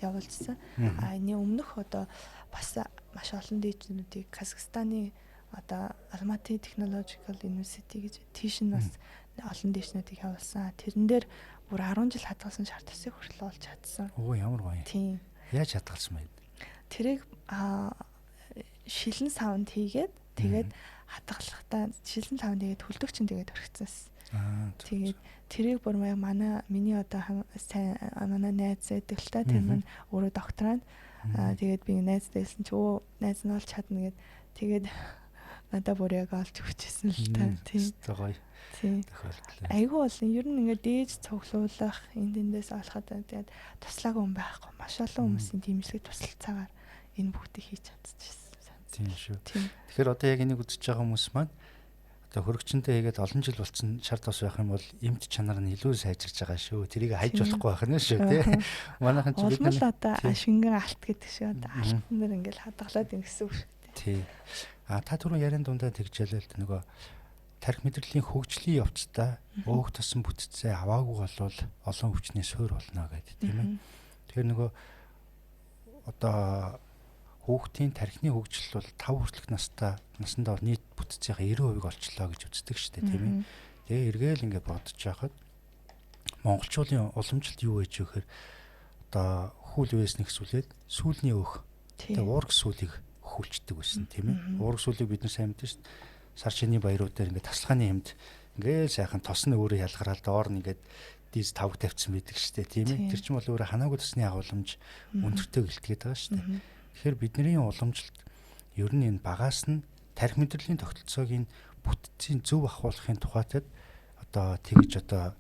явуулжсэн. Энэ өмнөх одоо бас маш олон дээжнүүдийг Казахстаны одоо Алматы Technological University гэж тийш нь бас олон дээжнүүдийг явуулсан. Тэрэн дээр бүр 10 жил хадгалсан шар тасыг хүртэл олж чадсан. Оо ямар гоё. Тийм. Яаж хадгалсан бэ? Тэрийг шилэн савнд хийгээд тэгээд хадгалахдаа шилэн савнд хийгээд хөлдөгчин тэгээд өргөцсөн. Тэгээд тэрийг бүр миний одоо сайн манай найз байдаг л та тэр маань өөрөө докторант тэгээд би найзтай хэлсэн чи найз нь олж чадна гэд тэгээд надад бүр яг олж өгчээсэн л та тийм гоё тохиолдол. Айгүй бол ер нь ингээд дээж цуглуулах эндээс олоход тэгээд туслаагүй хүн байхгүй маш олон хүмүүсийн дэмжлэг тусалцаагаар энэ бүгдийг хийж чадчихсан. Тийм шүү. Тэгэхээр одоо яг энийг үзэж байгаа хүмүүс маань одоо хөрөгчөнтэй хийгээд олон жил болсон шар тос байх юм бол эмч чанар нь илүү сайжирч байгаа шүү. Тэрийг хайж болохгүй байх нь шүү тий. Манайхан ч бид нар одоо шингэн алт гэдэг шүү. Алтан дээр ингээл хадгалаад ингэсэн үг шүү. Тий. Та түрүү яриан дундаа тэгжээлээ л нөгөө тарих мэдрэлийн хөгжлийн явцдаа өөх тосон бүтцээ аваагүй болвол олон өвчний суурь болно гэдэг тийм ээ. Тэгэхээр нөгөө одоо хүүхдийн тархины хөгжил бол 5 хүртэлх насндаа нийт бүтцийн 90% олчлоо гэж үздэг шүү дээ тийм ээ. Тэгээ эргээл ингээд бодож байхад монголчуудын уламжилт юу гэж вэхээр одоо хүүл үеэс нэгсүүлээд сүүлний өөх тэгээ уург сүүлийг хөвлждөг байсан тийм ээ. Уург сүүлийг бид нар сайн мэдэн шүү дээ. Сар шиний баярууд дээр ингээд таслаханы хэмд ингээл сайхан тос нь өөрөө ялгараад доор нь ингээд дийс тавг тавьсан байдаг шүү дээ тийм ээ. Тэр чинь бол өөрөө ханаагүй тосны агуулмж өндөртэй гэлтгээд байгаа шүү дээ. Тэгэхээр бидний уламжилт ер нь энэ багаас нь тарих мэдрэлийн тогтолцоог бүтцийн зөв ахуулахын тухайтад одоо тэгж одоо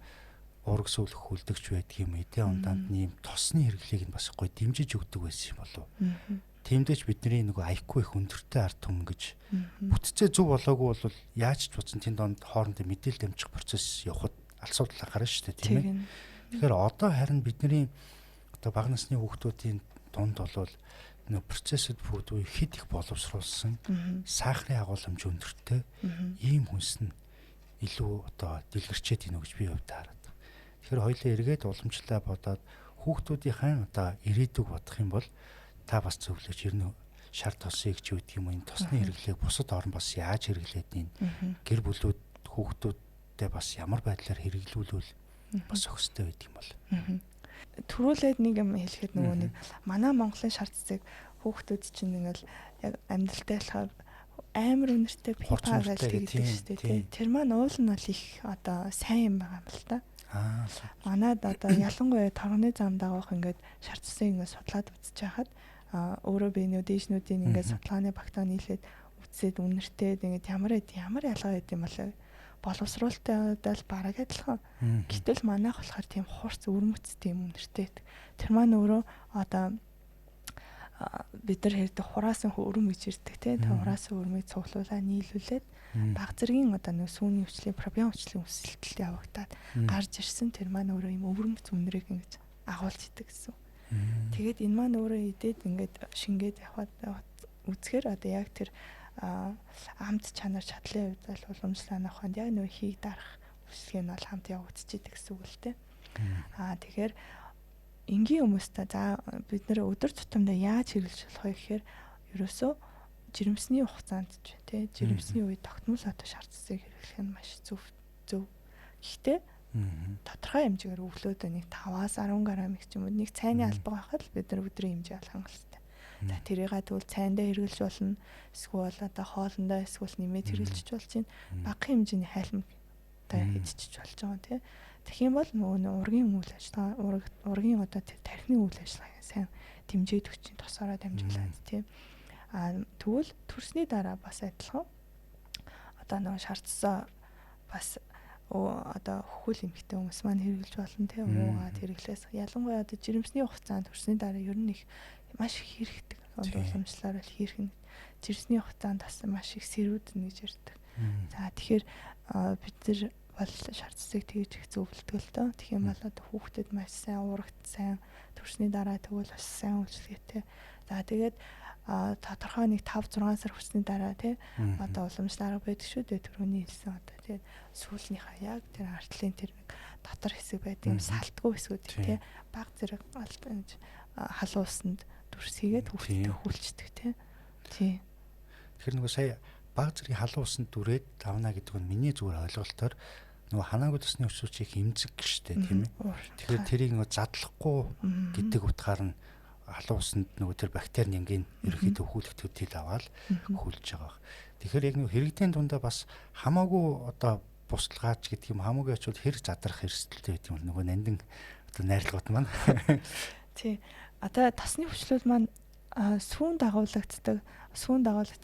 уург сүүлэх хүлдэгч байдаг юм эдийн ундаанд нэм тосны хэрэглээг нь бас гоё дэмжиж өгдөг байсан юм болов. Тиймдээч бидний нөгөө IQ их өндөртэй ард түмэн гэж бүтцээ зөв болоогүй бол яаж ч бодсон тэнд донд хоорондоо мэдээлэл дамжих процесс явахад алсуудал гарна шүү дээ тийм ээ. Тэгэхээр одоо харин бидний одоо бага насны хүүхдүүдийн дунд бол нөгөө процессыг бүгд хэд их боловсруулсан сахарын агуулмж өндөртэй ийм хүнс нь илүү одоо дэлгэрчээд ийнө гэж би хувьд хараад. Тэгэхээр хоёулаа эргээд уламжлалаа бодоод хүүхдүүдийн одоо ирээдүг бодох юм бол та бас зөвлөж ер нь шар тосыг ч үүдг юм энэ тосны хэрэглээг бусад орн бас яаж хэрэглээд ийн гэр бүлүүд хүүхдүүдтэй бас ямар байдлаар хэрэглүүлвэл бас өгстэй байдаг юм бол. Төрүүлээд нэг юм хэлэхэд нөгөө нэг манай Монголын шар цэцэг хүүхдүүд чинь ингээл яг амьдралтай болохоор амар үнэртэй пипа гэж тэгдэг шүү дээ. Тэр маань уул нь бол их одоо сайн юм байгаа юм л та. Манайд одоо ялангуяа торгоны зам дагах ингээд шар цэцэг ингээд судлаад үзэж байхад өөрөө би нөө дээшнүүдийн ингээд судалгааны багтаа нийлээд үзээд үнэртэй ингээд ямар ялгаа байд юм бол боловсруулалттай л бараг адилхан. Гэтэл манайх болохоор тийм хурц өрмөцтэй юм үнэртэй. Тэр маань өөрөө одоо бид нар хэрдэг хураасан өрөм гэж ирдэг тийм хураасан өрмийг цуглуулаа нийлүүлээд баг зэргийн одоо нөө сүүний өвчлийн пробиом өвчлийн өсөлтөд явагдаад гарч ирсэн тэр маань өөрөө юм өвөрмөц үнэрийг ингэж агуулж идэг гэсэн. Тэгээд энэ маань өөрөө идээд ингээд шингээд явхад үзэхээр одоо яг тэр амт чанар чадлын хувьд бол уламжлалын ухаанд яг нөө хийг дарах үсэг нь бол хамт явагдчихийдэг гэсэн үг л дээ. Тэгэхээр энгийн хүмүүстэй за бид нэр өдөр тутамдаа яаж хэрэглэж болох вэ гэхээр ерөөсөө жирэмсний хугацаанд ч тий жирэмсний үед тогтмол одоо шар цэцгийг хэрэглэх нь маш зөв. Гэхдээ тодорхой хэмжээгээр өглөөдөө нэг 5-аас 10 грамм их ч юм уу нэг цайны алба байхад л бид нар өдрийн хэмжээ алах хэрэгтэй. За тэрийгээ тэгвэл цайндаа хэрэглэж болно. Эсвэл одоо хоолндоо эсвэл нэмээд хэрэглэж болж чинь багахан хэмжээний хайлмаг одоо идчихэж болж байгаа тий. Тэгэх юм бол нөгөө ургийн үйл ажиллагаа ургийн одоо тархины үйл ажиллагааг сайн дэмжиж өгч тосороо дамжуулаад тий. Тэгвэл төрсний дараа бас адилхан одоо нөгөө шаардсан бас одоо хөхөл эмхтэй хүмүүс маань хэрэглэж болно тий уугаад хэрэглээс ялангуяа одоо жирэмсний хугацаанд төрсний дараа ер нь их маш их хэрэгтэй уламжлалаар бол хийх нь жирэмсний хугацаанд бас маш их сэрүүднэ гэж ярьдаг. За тэгэхээр бид нар бол шар цэцэг тэгж их зөвлөдөг л дөө. Тэгэх юм бол одоо хүүхдэд маш сайн урагт сайн төрсний дараа тэгвэл бас сайн үйлчлэгээтэй. За тэгээд тодорхой нэг 5-6 сар хүрсний дараа тий одоо уламжлал арга байдаг шүү дээ түрүүний хэлсэн одоо тий сүүлнийхаа яг тэр артлын тэр нэг дотор хэсэг байдаг юм салтгүй хэсгүүд тий баг зэрэг халуусанд дүрс хийгээд хүүхдэд хүлчдэг тий. Тэгэхээр нөгөө сая баг зэрэг халуусанд дүрээд тавна гэдэг нь миний зүгээр ойлголтоор нөгөө ханаагүй тосны өчрүүчийг хэмзэг гэжтэй тийм ээ. Тэгэхээр тэрийг нөгөө задлахгүй гэдэг утгаар нь халуусанд нөгөө тэр бактерийн энгийн ерөөхдөө хүүлэгтүүдийг аваад хүлж байгаа. Тэгэхээр яг нөгөө хэрэгтийн дундаа бас хамаагүй одоо буслагаач гэдэг юм хамаагүй очвол хэрэг задрах эрсдэлтэй гэдэг юм нөгөө нандин одоо найрлагууд маань. Тий. Одоо тосны хүчлүүд маань сүүн дагуулдаг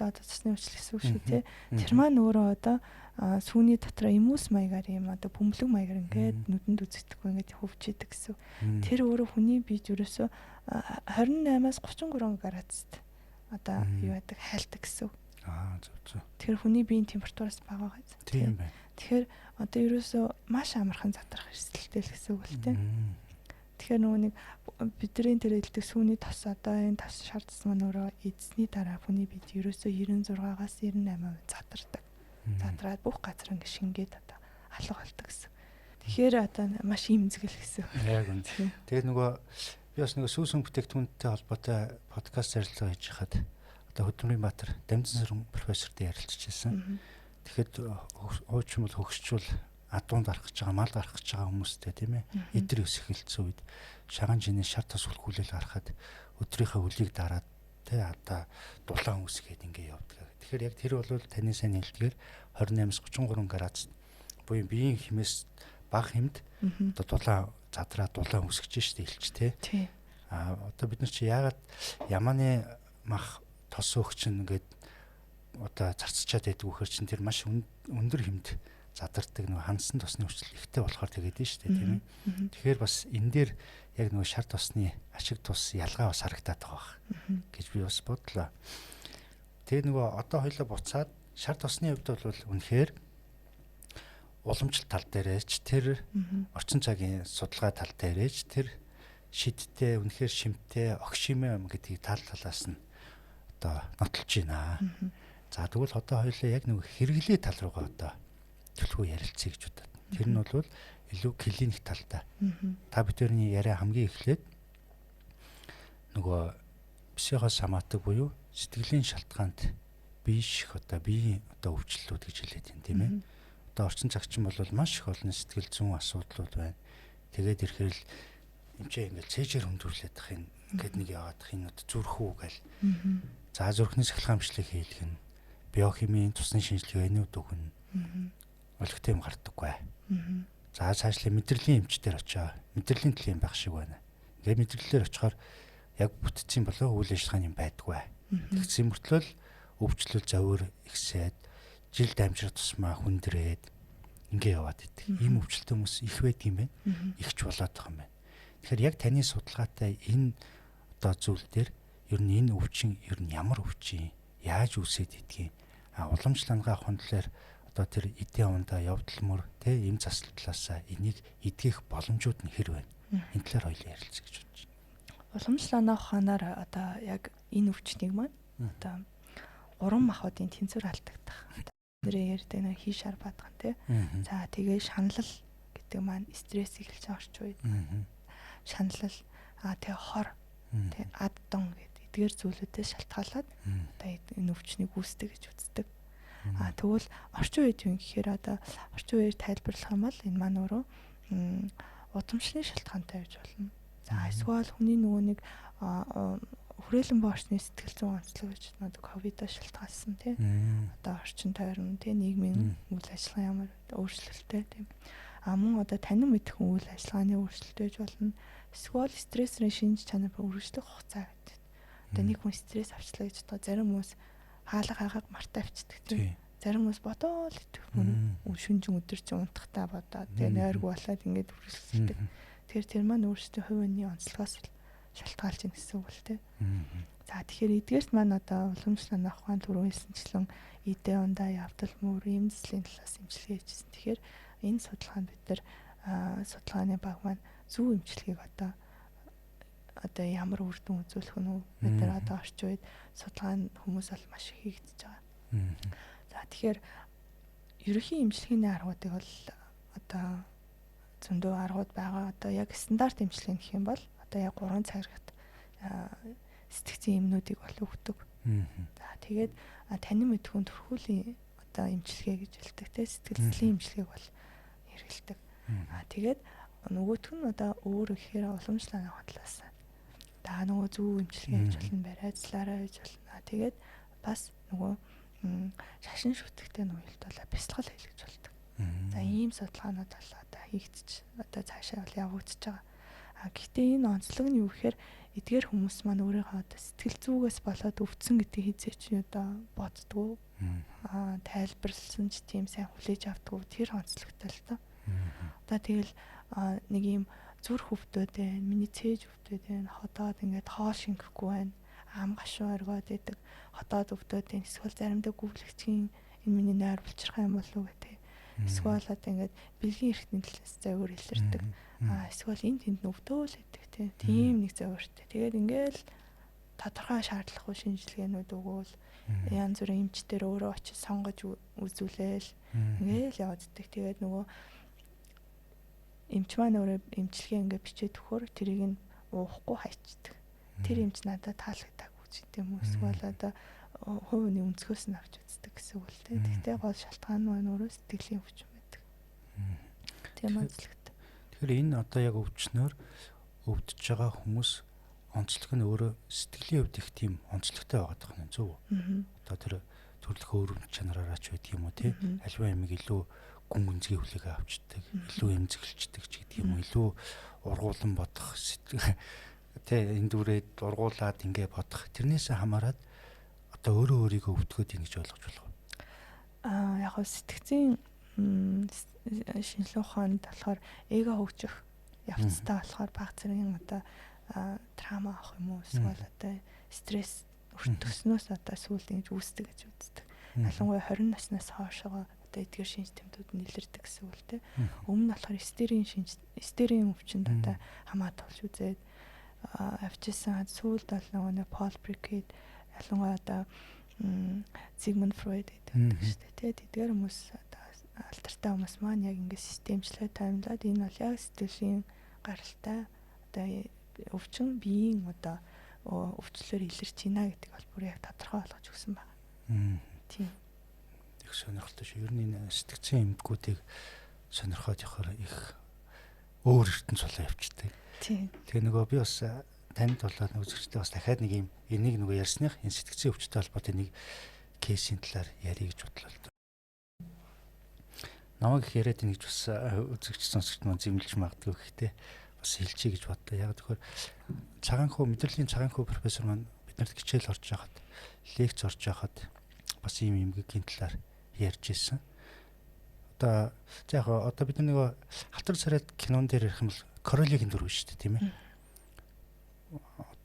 одоо тосны хүчил гэсэн үг шүү тий. Тэр маань өөрөө одоо сүүний дотор иммус маягаар юм одоо бөмбөлөг маягаар ингээд нүдэнд үзэгдэхгүй ингээд хөвчидэг гэсэн. Тэр өөрөө хүний бие ерөөсөө 28-аас 33 градусд одоо юу яадаг хайлтдаг гэсэн. Зөв. Тэр хүний биеийн температураас бага байгаа. Тийм байна. Тэгэхээр одоо ерөөсөө маш амархан задрах эрсдэлтэй л гэсэн үг л тий. Тэгэхээр нөгөө нэг бидний тэр хэлдэг сүүний тос одоо энэ тос шаардсан маань өөрөө эзний дараа хүний бид ерөөсөө 96-аас 98% задардаг. Задраад бүх газар ингэ шингээд одоо алга болдог гэсэн. Тэгэхээр одоо маш имзгэл гэсэн. Яг үнэ. Тэгээд нөгөө би бас нөгөө сүүсүн бүтээгдэхүүнтэй холбоотой подкаст ярилцлага хийж хахад одоо Хөдөлмөрийн Баатар Дамжин профессортэй ярилцчихсан. Тэгэхэд хуучин бол хөгсчүүл адуунд арах гэж байгаа мал арах гэж байгаа хүмүүстэй тийм ээ. Эдэр өс эхэлсэн үед шаган жинээс шар тас үлхүүлэл гарахад өдрийнхөө хөлийг дараад тий одоо дулаан үсгээд ингэ явдаг. Тэгэхээр яг тэр бол таны сайн хэлдгээр 28-аас 33 градус буюу биеийн хэмээс бага хэмд одоо дулаан задраа дулаан үсгэж штэ хэлч тий. Одоо бид нар чи яагаад ямааны мах тос өгч ингээд одоо зарцчаад байдаг вөхөр чин тэр маш өндөр хэмд задардаг нөгөө хандсан тосны хүчил ихтэй болохоор тэгээд нь шүү дээ тийм ээ. Тэгэхээр бас энэ дээр яг нөгөө шар тосны ашиг тус ялгаа бас харагдаад байгаа гэж би бас бодлоо. Тэгээд нөгөө одоо хоёлоо буцаад шар тосны хувьд бол үнэхээр уламжлалт тал дээрээч тэр орчин цагийн судалгаа тал дээрээч тэр шидтэй үнэхээр шимтэй огшимэм гэдгийг талаас нь одоо нотолж байна. За тэгвэл одоо хоёлоо яг нөгөө хэрэглээ тал руугаа одоо төлхөө ярилцъя гэж бодод. Тэр нь бол илүү клиник талтай. Та бүдэрний яриа хамгийн эхлээд нөгөө психоос хамаадаг буюу сэтгэлийн шалтгаанд биеийн одоо өвчлөлүүд гэж хэлээд байна тийм ээ. Одоо орчин цагчин бол маш их олон сэтгэл зүйн асуудлууд байна. Тэгээд ирэхээр л эмчээ ингээл цээжээр хөндрүүлээд ах юм. Ингээд нэг яваад ах энэ зүрхүү гэл. За зүрхнээс эхлэх амжилтыг хийлгэх нь биохимийн тусны шинжилгээ энүүд өгнө. Олигтой юм гардаггүй. За цаашлаа мэдрэлийн эмчтэр очоо. Мэдрэлийн төлөв юм байх шиг байна. Ингээд мэдрэлээр очихоор яг бүтцийн болоо үйл ажиллагааны юм байдаггүй. Тэгсэн мөртлөө өвчлөл зовөр ихсээд жил дамжир тусмаа хүндрээд ингээ яваад идэг. Ийм өвчлөлт хүмүүс их байдаг юм байна. Ихч болоод байгаа юм байна. Тэгэхээр яг таны судалгаатай энэ одоо зүйл дээр ер нь энэ өвчин ер нь ямар өвчин, яаж үүсээд идгийг уламжлалгаа хондлоор одоо тэр эдийн ундаа явдал мөр тэ эм засал талаасаа энийг идгэх боломжууд нь хэр байна. Энэ талаар хоёул ярилцъя гэж бодож байна. Уламжлалаа ухаанаар одоо яг энэ өвчнийг маань одоо 3 махбодын тэнцвэр алдагдах. Нэрээ ярьдаг нэг хий шар бадган тий. За тэгээ шаналл гэдэг маань стресс эхэлж байгаа орчин үед. Шаналл тэгээ хор тэгээ ад дон гэдэг эдгээр зүйлүүдээс шалтгаалаад одоо энэ өвчнийг үүсдэг гэж үздэг. Тэгвэл орчин үед юу гэхээр одоо орчин үеэр тайлбарлах юм бол энэ маань өөрөө удамшлын шалтгаантай байж болно. За эсвэл хүний нөгөө нэг хүрээлэн боорчны сэтгэл зүйн онцлог гэж одоо ковидоос шалтгаалсан тий. Одоо орчин тойрон тий нийгмийн үйл ажиллагаа ямар өөрчлөлттэй тий. Мөн одоо танин мэдэх үйл ажиллагааны өөрчлөлт гэж болно. Эсвэл стрессрийн шинж чанар өргөжлөх хугацаа гэдэг. Одоо нэг хүн стресс авчлаа гэж одоо зарим хүмүүс хаалга мартаа авчдаг тий. Зарим хүмүүс бодоол идэх хүн шүнжин өдөр чинь унтахтаа бодоод тэгээ нойргүй болоод ингээд үргэлжлүүлдэг. Тэгэхээр тэр маань өөрсдөө хувийн онцлогоос шалтгаалж ийн гэсэн үг л тий. За тэгэхээр эдгээрт маань одоо уламжлалт ахуйн түрүү хэлсэнчлэн идэ ундаа явдал мөр эмзэслийн талаас эмчилгээ хийжсэн. Тэгэхээр энэ судалгаанд бид нар судалгааны баг маань зөв эмчилгээг одоо ямар үр дүн үзүүлэх нь бид нар одоо орчин үед судалгааны хүмүүс бол маш их хийгдэж байгаа. За тэгэхээр ерөнхий эмчилгээний аргуудыг бол одоо зөндөө аргууд байгаа. Одоо яг стандарт эмчилгээ гэх юм бол одоо яг 3 цагт сэтгцийн эмнүүдийг бол өгдөг. За тэгээд танин мэдхүүн төрхүүлийн одоо эмчилгээ гэж хэлдэг те сэтгэл зүйн эмчилгээг бол хэрэгэлдэг. Тэгээд нөгөөх нь одоо өөр ихээр уламжлалын хатлаас нөгөө зөв эмчилгээ хийж болно, барайцлаараа хийж болно. Тэгээд бас нөгөө шашин шүтгэхтэй нуйлт бол бясалгал хийлгэж болдог. За ийм судалгаанууд бол одоо хийгдэж одоо цаашаа бол явагдаж байгаа. Гэхдээ энэ онцлог нь юу гэхээр эдгээр хүмүүс маань өөрийнхөө одоо сэтгэл зүгээс болоод өвдсөн гэдгийг хизээч одоо боддгоо. Тайлбарлсан ч тийм сайн хүлээж авдаггүй тэр онцлогтой л доо. Одоо тэгэл нэг юм зүрх өвдөд байна, миний цээж өвдөд байна, ходоод ингээд хоол шингэхгүй байна, ам гашуу оргоод идэг, ходоод өвдөд байна, эсвэл заримдаа гүйлгчийн энэ миний нойр булчирхай юм болов уу гэдэг. Эсвэл одоо ингээд бэлгийн эрхтний талаас зовир илэрдэг. Эсвэл энэ тэнд өвдөөл гэдэг тийм нэг зовиртэй. Тэгээд ингээл тодорхой шаардлагагүй шинжилгээнүүд өгөөл янз бүрийн эмчтэр өөрөө очиж сонгож үзүүлээл ингээл явагддаг. Тэгээд нөгөө эмч маань өөрөө эмчилгээ ингээд бичээд өгөхөөр тэрийг нь уухгүй хайчдаг. Тэр эмч надад таалагдаагүй ч гэдэм үү. Эсвэл одоо хувийн өнцгөөс нь авч үздэг гэсэн үг л дээ. Тэгтээ гол шалтгаан нь өөрөө сэтгэлийн өвчин байдаг. Тийм онцлогтой. Тэгэхээр энэ одоо яг өвчнөөр өвдөж байгаа хүмүүс онцлог нь өөрөө сэтгэлийн хувьд их тийм онцлогтой байгаа юм зөв. Одоо тэр төрөлхөө өрөмж чанараараа ч байдаг юм уу тий. Аливаа ямиг илүү гүн гүнзгий хүлээгээ авчдаг, илүү эмзэглэлчдэг ч гэдэг юм уу, илүү ургуулan бодох тий энэ дүрээд ургуулад ингээ бодох. Тэрнээс хамаарат одоо өөрөө өөрийгөө өвдгөөд ийн гэж ойлгож болох. Яг нь сэтгцийн шинжилгээ ухаанд болохоор эго хөгжих явцтай болохоор баг зэргийн одоо трама авах юм уу эсвэл одоо стресс өртгснөөс одоо сүүлд ингэж үүсдэг гэж үздэг. Ялангуяа 20 наснаас хойшоо одоо эдгээр шинж тэмдгүүд нь илэрдэг гэсэн үг л дээ. Өмнө нь болохоор стерийн өвчнөд одоо хамаа тулж үзээд авчирсан сүүлд бол нөгөө Пол Брикет ялангуяа одоо Sigmund Freud гэдэг шүү дээ. Тэдгээр хүмүүс одоо алдартай хүмүүс маань яг ингэ системчлээ таймлаад энэ бол яг сэтгэлийн гаралтай одоо өвчин биеийн одоо өвчлөөр илэрч байна гэдэг бол бүр яг тодорхой болгож өгсөн байна. Тийм. Их сонирхолтой шүү. Ер нь энэ сэтгцийн эмгэгүүдийг сонирхоод явахаар их өөр ертөнц болоо явчихдаг. Тийм. Тэгээ нөгөө би бас танд болоод үзэгчтэй бас дахиад нэг юм энийг нөгөө ярьсных энэ сэтгцийн өвчтэй холбоотой нэг кейсийн талаар ярих гэж бодлоо л доо. Намайг их яриад ингэж бас үзэгч сонсогч маань зэмлэж магадгүй гэхдээ бас хэлчихье гэж бодлоо. Яг тэгэхээр цагаанхөө мэдрэлийн цагаанхөө профессор маань биднэрт хичээл орж байхад лекц орж байхад бас ийм эмгэгийн талаар ярьж ирсэн. Одоо яг одоо бид нэг халтар царайд кинон дээр ярих юм бол Королегийн дүр шүү дээ, тийм ээ.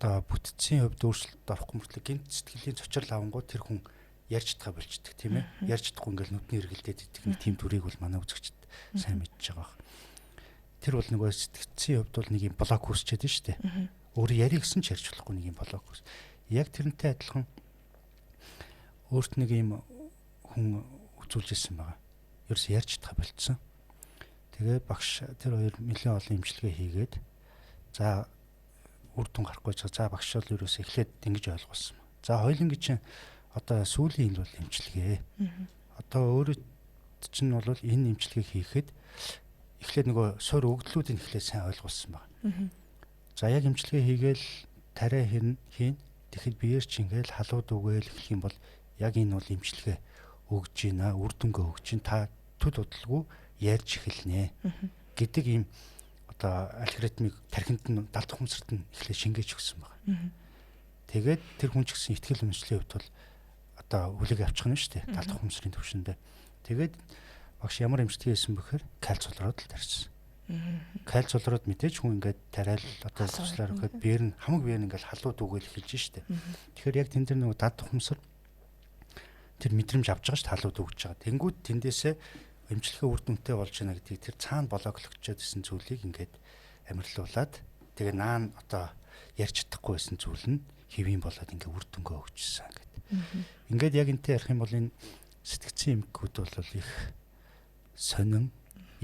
Одоо бүтцийн хувьд өөрчлөлт орохгүй мөртлөө гинт сэтгэлийн цочрол авангууд тэр хүн ярьж чадгаа болчдөг, тийм ээ. Ярьж чадахгүй ингээл нүдний эргэлдээд идэх нэг тийм дүрийг бол манай үзэгчд сайн мэдж байгаа. Тэр бол нөгөө сэтгцийн хувьд бол нэг юм блок үүсчихэд шүү дээ. Өөрөө ярих гэсэн ч ярьж болохгүй нэг юм блок үүс. Яг тэрнтэй адилхан өөрт нэг юм хүн үзүүлж ирсэн байгаа. Ерөөс ярьж чадгаа болцсон. Тэгээ багш тэр хоёр нэлээд олон имчилгээ хийгээд за үр дүн гарахгүй ч за багш бол ерөөсөө эхлээд ингэж ойлгуулсан. За хоёулангийн чинь одоо сүүлийн энэ бол эмчилгээ. Одоо өөрөө чинь бол энэ эмчилгээг хийхэд эхлээд нөгөө суур өгдлүүдийг эхлээд сайн ойлгуулсан байна. За яг эмчилгээ хийгээл тариа хийн. Тэгэхэд биеэр чи ингээл халууд үгээл эхлэх юм бол яг энэ бол эмчилгээ өгж гинэ, үр дүнгээ өгч гин та төд удалгүй ярьж эхэлнэ гэдэг ийм одоо алгоритмыг тархинд нь далд ухамсарт нь эхлээд шингээж өгсөн байна. Тэгээд тэр хүн ч гэсэн ихтгэл үнэмшлийн хувьд бол одоо хүлээг авчих нь шүү дээ. Далд ухамсарын төвшөндөө. Тэгээд багш ямар эмчилгээ хийсэн бэхээр кальц улраад л тарьсан. Кальц улраад мэдээж хүн ингээд тариал одоо цэцлэр өгөхөд биер нь хамаг биер нь ингээд халууд үгээл эхэлж шүү дээ. Тэгэхээр яг тэн дээр нөгөө далд ухамсар тэр мэдрэмж авч байгаа шүү дээ, халууд өгч байгаа. Тэнгүүд тэндээсээ эмчилгээ үр дүнтэй болж байна гэдгийг тэр цаана блоклогчод исэн зүйлийг ингээд амирлуулад тэгээ наан одоо ярьж чадахгүй байсан зүйл нь хэвийн болоод ингээд үр дүнгээ өгчсэн гэдэг. Ингээд яг энтэй ярих юм бол энэ сэтгцэн эмгэгүүд бол их сонин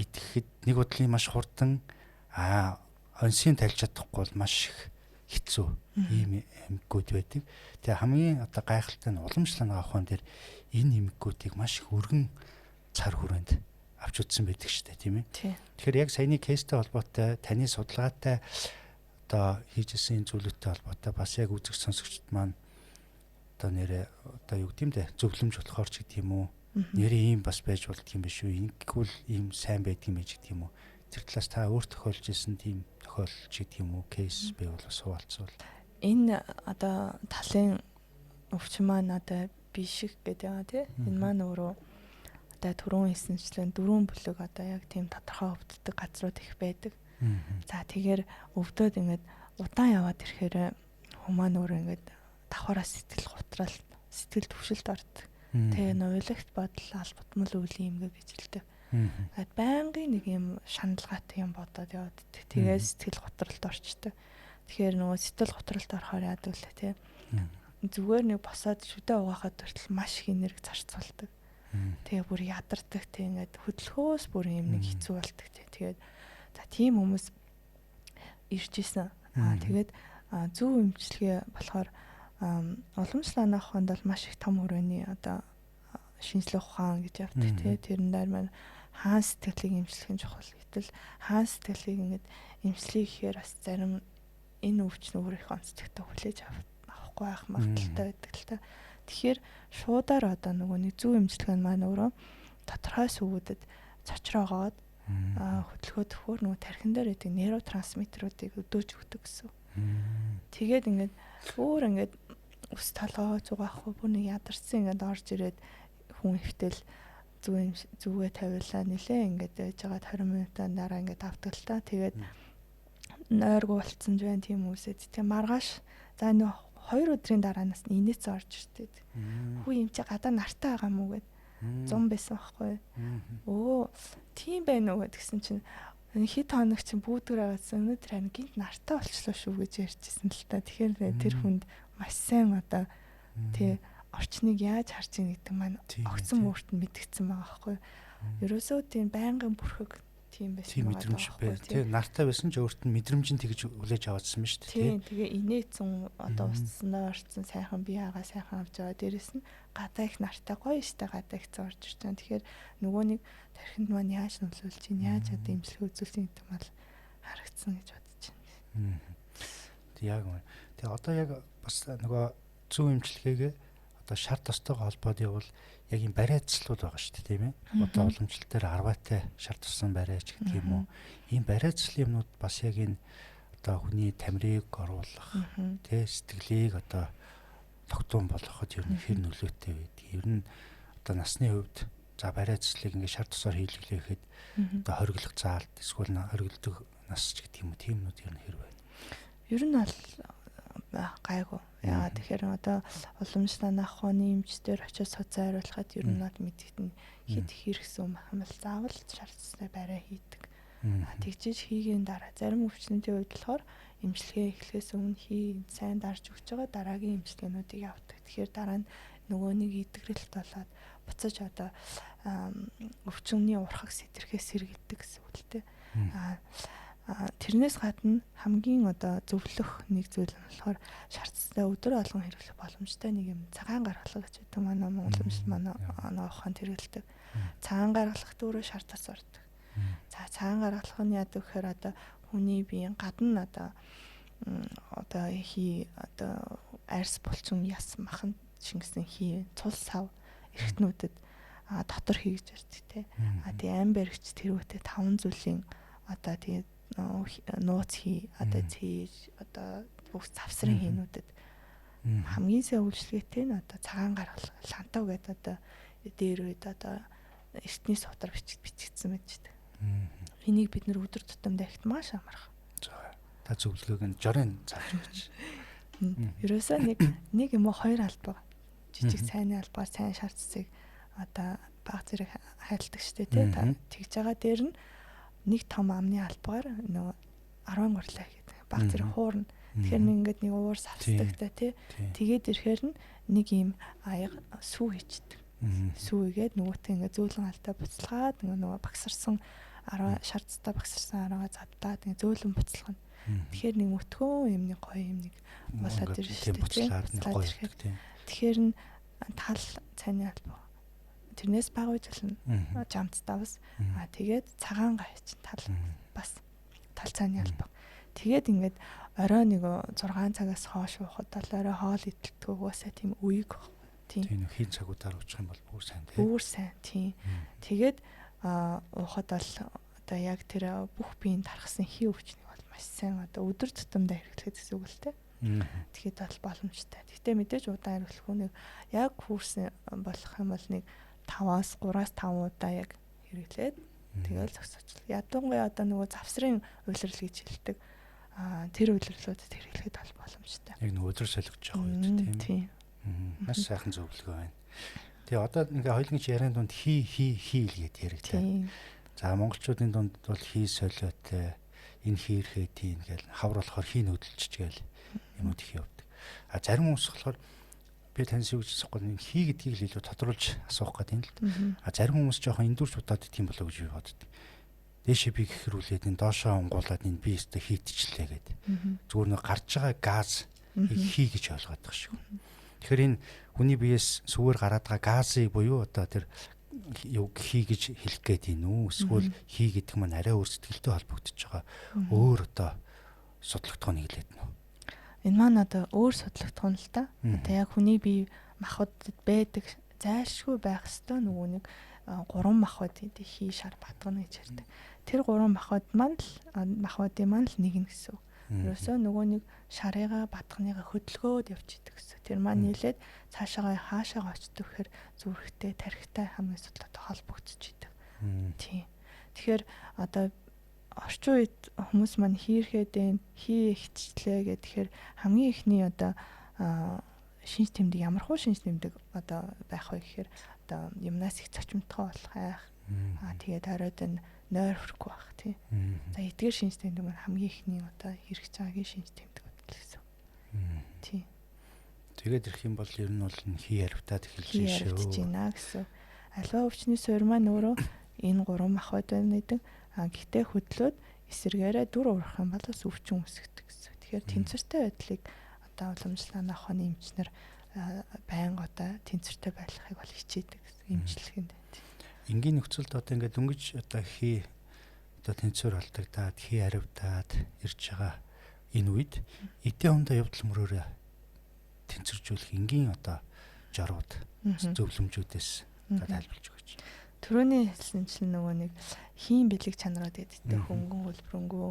итгэхэд нэг бодлын маш хурдан онсын тайлж чадахгүй бол маш их хэцүү ийм эмгэгүүд байдаг. Тэгээ хамгийн одоо гайхалтай нь уламжлал авахын дээр энэ эмгэгүүдийг маш их өргөн цар хүрээнд авч үзсэн байдаг шүү дээ, тийм ээ. Тэгэхээр яг саяны кейстэй холбоотой таны судалгаатай одоо хийжсэн зүйлүүдтэй холбоотой бас яг үзэгч сонсогчд маань одоо нэрээ одоо юу гэдэм дээ зөвлөмж болохоор ч гэдэг юм уу. Нэрээ ийм бас байж болдго юм биш үү? Ингэвэл ийм сайн байдаг юм байж гэдэг юм уу? Тэр талаас та өөр тохиолж исэн тийм тохиолч гэдэг юм уу? Кейс байвал бас хуваалцвал. Энэ одоо талын өвчин маань одоо бишиг гэдэг байгаа тийм. Энэ маань өөрөө одоо түрүүн хэлсэнчлэн дөрвөн бүлэг одоо яг тийм тодорхой өвддөг газрууд их байдаг. За тэгэхээр өвдөд ингээд удаан яваад ирэхээр хүмүүс өөр ингээд давхараа сэтгэл готрал, сэтгэл төвшөлт ордог. Тэгээ ноёлагт бодол албатмал үлийн юм гэж хэлдэг. Тэгээд байнгын нэг юм шаналгаатай юм бодоод яваад идэх. Тэгээ сэтгэл готролд орчдөг. Тэгэхээр нөгөө сэтгэл готролд орохоор яадаг лээ тий. Зүгээр нэг босоод шүдэ угаахад хүртэл маш их энерги зарцуулдаг. Тэгээ бүр ядардаг тий ингээд хөдөлгөөс бүр юм нэг хэцүү болдог тий. Тэгээд за тийм хүмүүс ирж исэн. Тэгээд зөв эмчилгээ болохоор уламжлал аваханд бол маш их том хүрээний одоо шинжлэх ухаан гэж явдаг тий. Тэрэн дээр маань хаан сэтгэлийг эмчлэх нь чухал. Гэтэл хаан сэтгэлийг ингээд эмчлэх гэхээр бас зарим энэ өвчин өөр их онцлогтой хүлээж авахгүй байх магадaltaй байдаг л та. Тэгэхээр шуудаар одоо нөгөө нэг зөв эмчилгээ маань өөрөө тодорхой сүгүүдэд цочроогоод хөдөлгөөн төхөөр нөгөө тархин дээр идэг нейротрансмиттеруудыг өдөөж өгдөг гэсэн. Тэгээд ингээд өөр ингээд ус толгоо зугаахгүй бүр нэг ядарсан ингээд орж ирээд хүн ихтэл зүгээ тавилаа нилээ ингээд байж байгаа 20 минутын дараа ингээд авдаг л та. Тэгээд нойргоо болцсон ч байна тийм үсэд. Тэгээ маргааш за нөө 2 өдрийн дараанаас инээц орж ирдэг. Хүү юм чи гадаа нартай байгаа мүү гэд 100 байсан байхгүй. Тийм байна уу гэдгсэн чинь хэд хоног чинь бүүдгэр аваадсан өнөөдөр харин гинт нартай болчлоо шүү гэж ярьжсэн л та. Тэгэхээр тэр хүнд маш сайн одоо тий орчныг яаж харж ийн гэдэг маань огцон мөрт нь мэдгдсэн байгаа байхгүй. Ерөөсөө тийм байнгын бүрхэг тийм байсан. Тийм мэдрэмж байна. Тий нартай байсан ч өөрт нь мэдрэмжин тэгж хүлээж аваадсан юм шүү дээ. Тий тэгээ инээцэн одоо устсандаа орцсон сайхан бие хагаа сайхан авч байгаа. Дээрэс нь гадаа их нартай гоё штэ гадаа их зорж ирж байгаа. Тэгэхээр нөгөө нэг тархинд маань яаж нөлөөлж ийн яаж одоо имчилгээ үзүүлсэн гэдэг нь бол харагдсан гэж бодож байна. Тэг яг үнэ. Тэгээ одоо яг бас нөгөө зөв имчилгээгээ одоо шарт тостойгоо холбоод явал яг юм барайцлууд байгаа шүү дээ тийм ээ. Одоо уламжлал дээр 10-аатай шарт тусан барайч гэдэг юм уу. Ийм барайцлын юмнууд бас яг энэ одоо хүний тамирыг оруулах тий сэтгэлийг одоо тогтун болгоход ер нь хэр нөлөөтэй байдаг. Ер нь одоо насны хувьд за барайцлыг ингээд шарт тусаар хийлгэлээхэд одоо хориглох заалт эсвэл хориглодог нас ч гэдэг юм уу. Тиймнүүд ер нь хэр байна. Ер нь бол гайгүй. Яагаад тэгэхээр одоо уламжлал ахуйны эмчтэр очиж суцаа хариулахад ер нь мэдэгдэн хэд хэрэгсэн махамл заавал шаардстай барай хийдэг. Тэгжиж хийгийн дараа зарим өвчнүүдийн хувьд болохоор эмчилгээ эхлэхээс өмнө сайн дарж өгч байгаа дараагийн эмчилгээнүүдийг явуулдаг. Тэгэхээр дараа нь нөгөө нэг идэгрэлт болоод буцаж одоо өвчнөний урхаг сэтэрхээс сэргийдэг гэсэн үг л дээ. тэрнээс гадна хамгийн одоо зөвлөх нэг зүйл нь болохоор шаардстай өдөр болгон хэрэглэх боломжтой нэг юм цагаан гаргалга гэж байдаг. Манай Монгол өмсөл манай ухаанд хэрэглэдэг. Цагаан гаргалах дөрөв шаардаас ордог. За цагаан гаргалах нь яадаг гэхээр одоо хүний биеийн гадна одоо арьс булчин яс махан шингэсэн цул сав эргэтнүүдэд дотор хийж ирдэг тий. Тэгээ амберч тэрүүтэй 5 зүйлийн одоо тэгээ нууц цээж бүх завсрын хийнүүдэд хамгийн сайн үйлчлэгээтэй нь цагаан гаргал лантав гэдэг дээр үед эртний суудар бичигдсэн байдаг. Энийг бид нэр өдөр тутамдаа ихт маш амарх. Та зөвлөгөөг нь жорын зааж өгч. Ерөөсөө нэг юм уу хоёр албаа. Жижиг цайны албаар сайн шар цэцэг баг зэрэг хайлтдаг штэ тий. Та тэгж байгаа дээр нь нэг том амны албаар нөгөө 10 гурлаа гэдэг. Баг зэрэг хуурна. Тэгэхээр ингээд нэг уур савсдагтай тий. Тэгээд ирэхээр нэг юм аяга сүү хийчдэг. Сүүгээд нөгөөтэй ингээд зөөлөн алдаа буцалгаад нөгөө багсарсан шардтай багсарсан аргаа заддаад ингээд зөөлөн буцалгана. Тэгэхээр нэг өтгөө юм нэг гоё юм нэг болоод ирж штэ тий. Тэгэхээр тал цайны албаа. Тэрнээс баг үжилнэ. Жамц давс. Тэгээд цагаан гайч тал бас тал цайны албаа. Тэгээд ингээд орой нэг 6 цагаас хойш уухад орой хоол идэлтгүй угаасаа тийм үеиг тийм хийн цагуудаар уучих юм бол бүр сайн тий. Бүр сайн тийм. Тэгээд уухад бол одоо яг тэр бүх биеийн тархсан хий өвчнийг бол маш сайн өдөр тутамдаа хэрэглэх гэсэн үг л тий. Тэгэхэд бол боломжтой. Гэхдээ мэдээж удаан хэрэглэхгүй нэг яг курс болох юм бол нэг 5-аас 3-аас 5 удаа яг хэрэглээд тэгэл зогсооч. Ядангуяа нөгөө завсрын улирал гэж хэлдэг. Тэр улирлуудад хэрэглэхэд бол боломжтой. Яг нэг өдөр солигдож байгаа үед тийм. Маш сайхан зөвлөгөө байна. Тэгээ одоо ингээ хоёулын яриан донд хийл гэд яриглаа. За монголчуудын дунд бол хий солиотой энэ хийрхэд тийм ингээл хавар болохоор хий нөдөлчж гээл юмуд их явдаг. Зарим хүмүүс болохоор би таньс юу гэж асахгүй нэг хий гэдгийг л илүү тодруулж асуух гэдэг юм л. Зарим хүмүүс жоохон эндүрч удаад тийм болоо гэж би боддог. Дээшээ би гэхрүүлээд энэ доошоо онгуулад энэ би өстө хийтчлээ гэдэг. Зүгээр нэг гарч байгаа газ хий гэж ойлгоод байгаа шүү. Тэгэхээр энэ хүний биеэс сүгээр гараад байгаа газыг буюу одоо тэр юу хий гэж хэлэх гээд юм уу? Эсвэл хий гэдэг маань арай өөр сэтгэлтэй холбогдож байгаа. Өөр одоо судлагдах нэг хэлээд нөө. Энэ маань одоо өөр судлагдах нь л та. Одоо яг хүний бие махбодд байдаг зайлшгүй байх ёстой нөгөө нэг 3 махбод хий шар батгана гэж ярьдаг. Тэр 3 махбодын маань л нэг нь гэсэн. Ерөөсөө нөгөө нэг шарыгаа батганыгаа хөдөлгөөд явж идэг гэсэн. Тэр маань нийлээд цаашаагаа хаашаагаа очдог гэхээр зүрхтэй, тархитай хамгийн судлаатай холбогдож идэг. Тийм. Тэгэхээр одоо орчин үед хүмүүс маань хийрхэд хий ихчлээ гэхээр хамгийн ихний одоо шинж тэмдэг ямар хуу шинж тэмдэг одоо байх вэ гэхээр одоо юмнаас их цочмтгой болох айх. Тэгээд оройд нь нойр хүрхгүй байх тийм. За эдгээр шинж тэмдэг маань хамгийн ихний одоо хэрэгж байгаагийн шинж тэмдэг гэсэн. Тийм. Тэгээд ирэх юм бол ер нь бол хий харивтаад эхэлж шүү. Хийж байна гэсэн. Аливаа өвчний суурь маань өөрөө энэ 3 махбод байна гэдэг. Гэхдээ хөдлөөд эсэргээрээ дүр урах юм бол бас өвчин үүсгдэг гэсэн. Тэгэхээр тэнцвэртэй байдлыг одоо уламжлалт ухааны эмчнэр байнга одоо тэнцвэртэй байхыг бол хичээдэг гэсэн эмчилгээнд. Энгийн нөхцөлд одоо ингээд дөнгөж одоо хий одоо тэнцвэр алдагдаад хий харивтаад ирж байгаа энэ үед эдийн хондоо явдал мөрөөрөө тэнцвэржүүлэх энгийн одоо жорууд зөвлөмжүүдээс одоо тайлбарлаж өгөөч. Төрөний хэлсэнчлэн нөгөө нэг хийн бэлэг чанарууд гэдэг хөнгөн хөлбрөнгөө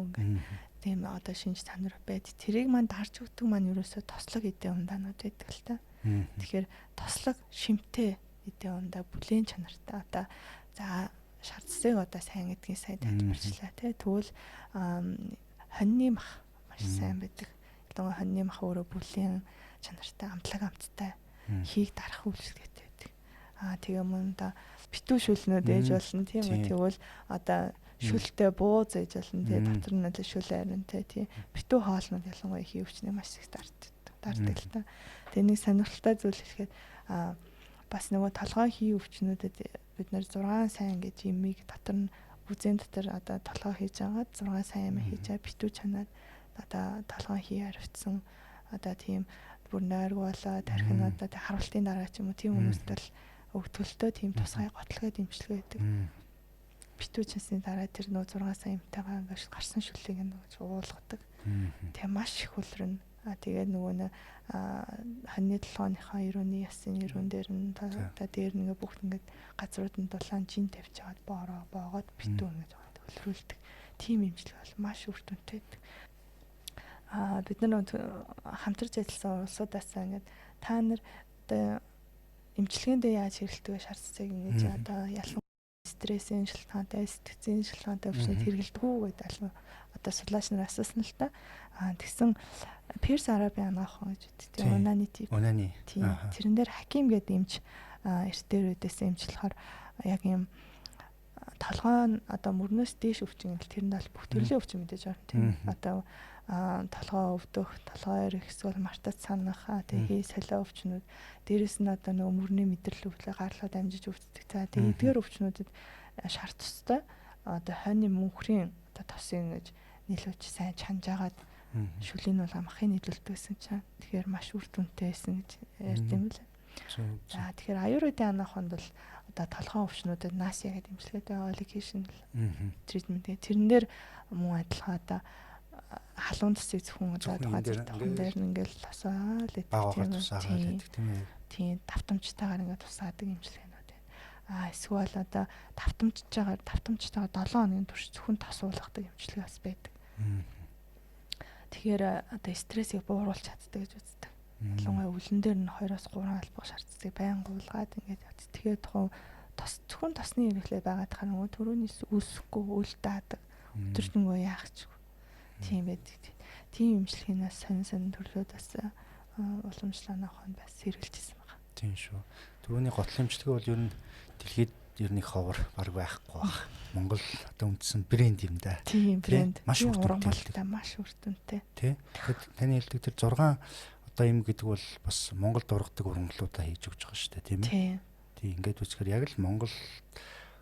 тийм одоо шинж чанар байд. Тэрийг маань дарж өгдөг маань ерөөсөө тослог эдийн ундаанууд байдаг л та. Тэгэхээр тослог шимтэй эдийн ундаа бүлээн чанартай одоо за шаардсыг одоо сайн гэдгийг сайн тайлбарчлаа тий. Тэгвэл хоньны мах маш сайн байдаг. Нөгөө хоньны мах өөрөө бүлээн чанартай амтлаг амттай хийг дарах үйлчлэгтэй байдаг. Тэгээ мөн да битүү шүлнүүд ээж болно тийм үү. Тэгвэл одоо шүлтэй бууз ээж болно тийм. Дотор нь одоо шүл айронтэй тийм. Битүү хоолнууд ялангуяа хий өвчний маш их дарддаг л та. Тэгээ нэг сонирхолтой зүйл хэлэхэд бас нөгөө толгой хий өвчнүүдэд бид нар 6 сайн гэж имийг дотор нь үзэн дотор одоо толгой хийж байгаа 6 сая юм хийж байгаа битүү чанаад одоо толгой хий харивцсан одоо тийм бүр нойрг болоо тархин одоо харуултын дараа ч юм уу тийм хүмүүст л өгтөлтөө тийм тусгай готлогоо дэмжлэг байдаг. Битүү чансны дараа тэр нөө 6 сая юмтайгаа ингээд гарсан шүлгийг нэг уулгадаг. Тэгээ маш их хөлрөн. Тэгээд нөгөө нэг хоньны толгойнхаа ирүүний ясын ирүүн дээр нь одоо дээр нэг бүгд ингээд газрууд нь дулаан жин тавьж аваад боогоод битүү ингэж хөлрүүлдэг. Тим имжлэг бол маш үр дүнтэй байдаг. Бид нар хамтарч ажилласан улсуудаас ингээд та нар одоо эмчилгээндээ яаж хэрэглэдэг шар цэцэг ингэж одоо ялан стрессийн шалтгаантай, сэтгцийн шалтгаантай өвчнөд хэрэглэдэг үү гэдэг аль одоо судлаач нар асуусан л та. Тэгсэн Перс Арабын анагаах гэж үү. Тийм унаны тип. Унаны. Тийм. Тэрэн дээр хаким гэдэг эмч эртээр үдээс эмчлэхээр яг юм толгой нь одоо мөрнөөс дээш өвчин гэл тэрэнд аль бүх төрлийн өвчин мэдээж байна тийм. Одоо толгой өвдөх, толгой эрэх, эсвэл мартаж санах, тэгээ солио өвчнүүд, дээрэс нь одоо нөгөө мөрний мэдрэл өвлөө гарлаад амжиж өвддөг. За тэгээ эдгээр өвчнүүдэд шар тустай одоо хойны мөнхрийн одоо тосыг ингэж нийлүүлж сайн чанжаагаад шүлийн бол амхын нийлүүлдэг гэсэн чинь тэгэхээр маш үр дүнтэй байсан гэж ярьд юм л. За тэгэхээр аюурведын анааханд бол одоо толгойн өвчнүүдэд насиа гэдэг имчилгээтэй allocation treatment тэрэн дээр мөн адилхан одоо халуун цэцэг зөвхөн одоо газар тавхан дээр нь ингээл тусаал гэдэг тийм ээ. Тийм давтамжтайгаар ингээд тусаадаг имчилгээнүүд байна. Эсвэл одоо давтамжтайгаар 7 хоногийн турш зөвхөн тосуулгадаг имчилгээ бас байдаг. Тэгэхээр одоо стрессийг бууруулж чаддаг гэж үздэг. Ялангуяа өвлөн дээр нь 2-3 албаг шар цэцэг байн гуулгаад ингээд явц. Тэгэхээр зөвхөн тосны хэрэглээ байгаад хаа нөгөө төрөөнөөс үүсэхгүй үл даадаг. Өдөржингөө яах ч тийм байдаг. Тийм имчилгээнээс сонин төрлөөд бас уламжлалаа нөхөн бас хэрэгжилсэн байна. Тийм шүү. Түрүүний готл имчилгээ бол ер нь дэлхийд ер нь ховор баг байхгүй баг. Монгол одоо үндсэн брэнд юм да. Тийм брэнд. Маш үр дүнтэй. Маш үр дүнтэй. Тий. Тэгэхэд таны хэлдэг тэр 6 одоо юм гэдэг бол бас Монгол дургадаг ургамлуудаа хийж өгч байгаа шүү дээ, тийм ээ. Тийм. Ингээд үзэхээр яг л Монгол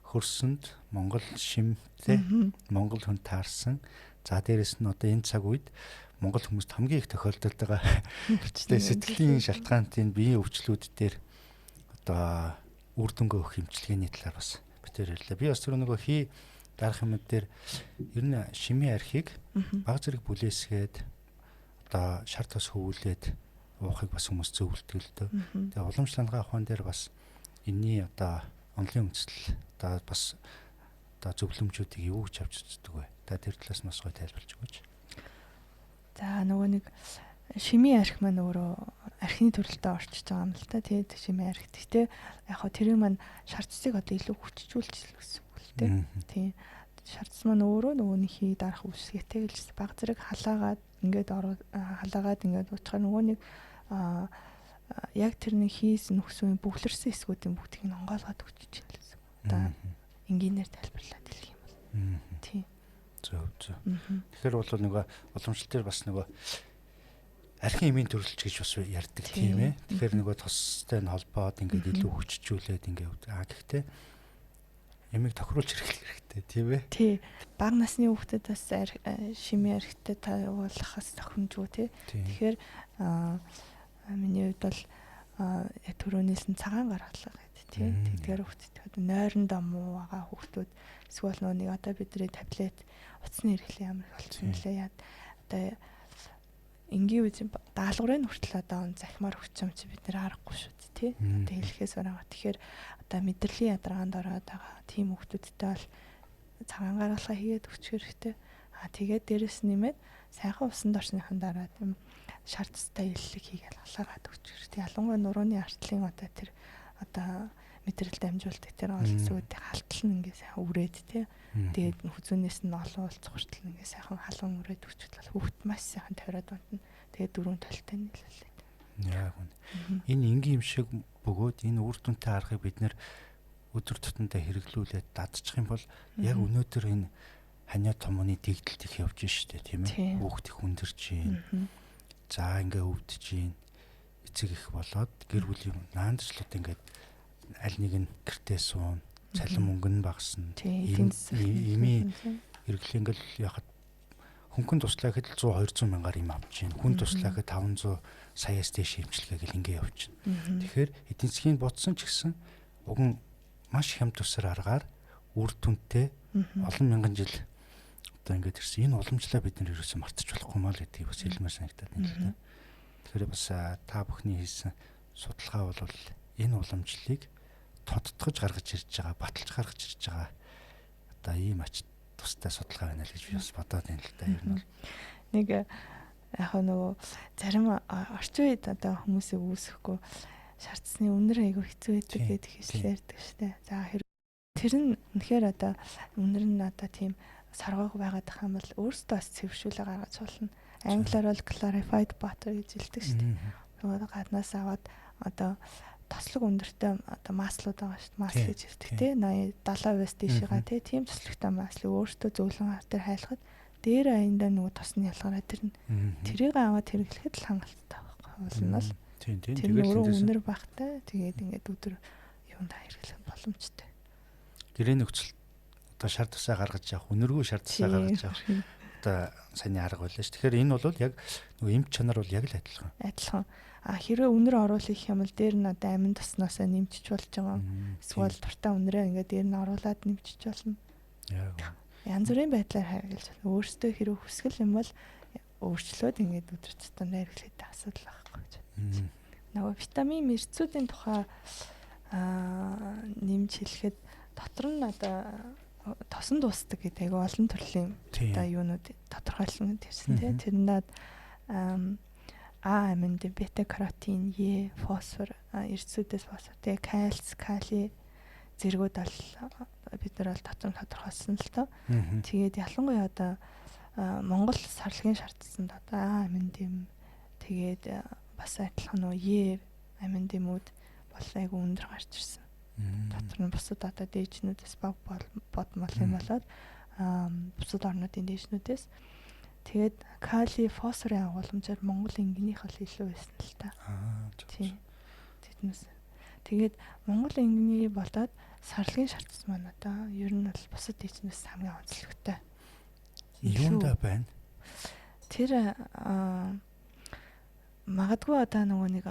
хөрсөнд, Монгол шимтэй, Монгол хүн таарсан. За дээрэс нь одоо энэ цаг үед Монгол хүмүүст хамгийн их тохиолдолд байгаа сэтгэлийн шалтгаантын биеийн өвчлүүд дээр одоо үр дүнгээ өгөх эмчилгээний талаар бас битээр ярьлаа. Би бас тэр нөгөө хий дарах юмд дээр ер нь шимийн архийг баг зэрэг бүлээсгээд одоо шар тос хөвүүлээд уухыг бас хүмүүс зөвлөдөг л дөө. Тэгээ уламжлалгаа ухаан дээр бас энэний одоо онлын үндэслэл одоо бас одоо зөвлөмжүүдийг юу гэж авч үздэг вэ? Та тэр талаас нь бас гой тайлбарлаж өгөөч. За нөгөө нэг шимийн арх маань өөрөө архины төрөлтөд орчиж байгаа юм л та. Тэгээд шимийн арх. Гэхдээ яг хөө тэрийг маань шар цэцгийг одоо илүү хүчжүүлж гэсэн үг л дээ. Тийм. Шар цэц маань өөрөө нөгөөний хий дарах үсгээтэй гэлж баг зэрэг халаагаад ингээд уучгаар нөгөө нэг яг тэрний хийс нөхсөний бүглэрсэн эсгүүдийн бүгдийг нь онгойлгоод өгч чинь л гэсэн. Одоо энгийнээр тайлбарлаад хэлэх юм бол. Тийм. Зөв. Тэгэхээр бол нөгөө уламжлалт дээр бас нөгөө архин эмийн төрөлч гэж бас ярьдаг тийм ээ. Тэгэхээр нөгөө тостой нь холбоод ингээд илүү хүчжүүлээд ингээд гэхдээ эмийг тохируулж хэрэгтэй тийм ээ. Тий. Бага насны хүүхдэд бас шимийн архитай тааруулахаас тохиромжгүй тий. Тэгэхээр миний хувьд бол төрөөнөөс нь цагаан гаргалгаа гэдэг тий. Тэгэхээр хүүхдэд нойрон дамуу байгаа хүүхдүүд эсвэл нэг одоо бидний таблет утасны хэрэглээ ямар болчихсон нэлээ яа. Одоо энгийн үе даалгаврын хүртэл одоо захимаар өгч юм чи бид нэр харахгүй шүү дээ тий. Одоо хэлэхээс байгаа. Тэгэхээр одоо мэдрэлийн ядаргаанд ороод байгаа тийм хүүхдүүдтэй бол цагаан гаргалгаа хийгээд өгчих хэрэгтэй. Тэгээд дээрэс нэмээд сайхан усанд орсныхан дараа тийм шар цэцтэй илэлэг хийгээл халаагаад өгчих хэрэгтэй. Ялангуяа нурууны артлын одоо тэр одоо мэдрэл дамжуулдаг тэр олцсуудыг халтал нь ингээ сайхан үрээд тий. Тэгээд хүзүүнээс нь олон уулзах хүртэл ингээ сайхан халуун үрээд өгчвөл хүүхд маш сайхан тавираад байна. Тэгээд дөрөв толтой нийлүүлээ. Яг үнэ. Энэ энгийн юм шиг бөгөөд энэ үр дүнтэй аргыг бид нэр өдөр тутамдаа хэрэглүүлээд дадчих юм бол яг өнөөдөр энэ ханиа томооны дэгдэлт их явж штэ тийм ээ. Хүүхд их хүндэрч байна. За ингээ өвдөж байна. Эцэг их болоод гэр бүлийн наандчлууд ингээд аль нэг нь гэртээ суун. цалин мөнгө нь багасна. Тийм Ими хэрэглээ ингээл яхад хөнгөн туслаа гэхэд 100 200 мянгаар им авч байна. Хүн туслаа гэхэд 500 саяас дээш имчилгээ гэл ингээ явж байна. Тэгэхээр эдийн засгийн бодсон ч гэсэн уг нь маш хямд төсөр аргаар үр дүнтэй олон мянган жил одоо ингээд ирсэн. Энэ уламжлалаа бид нэр ерөөсөө мартаж болохгүй маа л гэдгийг бас хэлмээр санагдаад байна л да. Тэгэхээр бас та бүхний хийсэн судалгаа бол энэ уламжлалыг тодтогж гаргаж ирж байгаа, баталж гаргаж ирж байгаа одоо ийм ач тустай судалгаа байна л гэж би бас бодоод байна л да. Ер нь бол нэг яг нөгөө зарим орчин үед одоо хүмүүсийг үүсэхгүй шаардсны үнэр айгүй хэцүү байдаг гэдэг хэлсээрдэг штэ. За тэр нь үнэхээр одоо үнэр нь одоо тийм саргайг байгаад байгаа юм бол өөрсдөө бас цэвэршүүлээ гаргаж болно. Англиар бол clarified butter гэж хэлдэг шүү дээ. Нөгөө гаднаас аваад одоо тослог өндөртэй одоо маслууд байгаа шүү дээ. Масл гэж хэлдэг тийм 70% дээшээгаа тийм тослогтой маслыг өөртөө зөөлөн хар дээр хайлахад дээр аяндаа нөгөө тосны ялгараа тэрийг аваад хэрэглэхэд л хангалттай болно л. Тийм тэр өөрөө үнэр багтай тэгээд ингээд өдөр юунд хэрэглэх боломжтой. Гэрээ нөхцөл одоо шар тусаа гаргаж явах, үнэргүй шар тусаа гаргаж явах одоо саяны арга байлаа ш. Тэгэхээр энэ бол яг нөгөө эмч чанар бол яг л адилхан. Адилхан. Хэрвээ үнэр оруулах юм бол дээр нь одоо амин тосноосоо нэмчиж болж байгаа. Эсвэл дуртай үнэрээ ингээд дээр нь оруулаад нэмчиж болно. Янз бүрийн байдлаар харгалж байна. Өөртөө хэрэг хүсгэл юм бол өөрчлөөд ингээд өдөр тутмын хэрэглэхэд асуудал байхгүй. Нөгөө витамин мэрцүүдийн тухай нэмж хэлэхэд дотор нь одоо тосон дуустдаг гэдэг айгүй олон төрлийн одоо юунууд тодорхойлсон гэсэн тийм тэрэндээ А амин, бета каротин, Е, фосфор, эрсүүдээс фосфор, тэгээ кальц, кали зэргүүд бол бид нар бол тодорхойлсон л тоо. Тэгээд ялангуяа одоо Монгол сарлагын шаардсанд одоо А амин дэм тэгээд бас адилхан нөө Е амин дэмүүд бол айгүй өндөр гарч ирсэн. Дотор нь бусад одоо дээжнүүдээс баг бод мал юм болоод бусад орнуудын дээжнүүдээс тэгээд кали, фосфорын агуулмжаар Монгол ингэнийх бол илүү байсан л та. Тийм. Тэднээс. Тэгээд Монгол ингэний болоод сарлагын шаардсан маань одоо ер нь бол бусад дээжнээс хамгийн онцлогтой. Юундаа байна? Тэр магадгүй одоо нөгөө нэг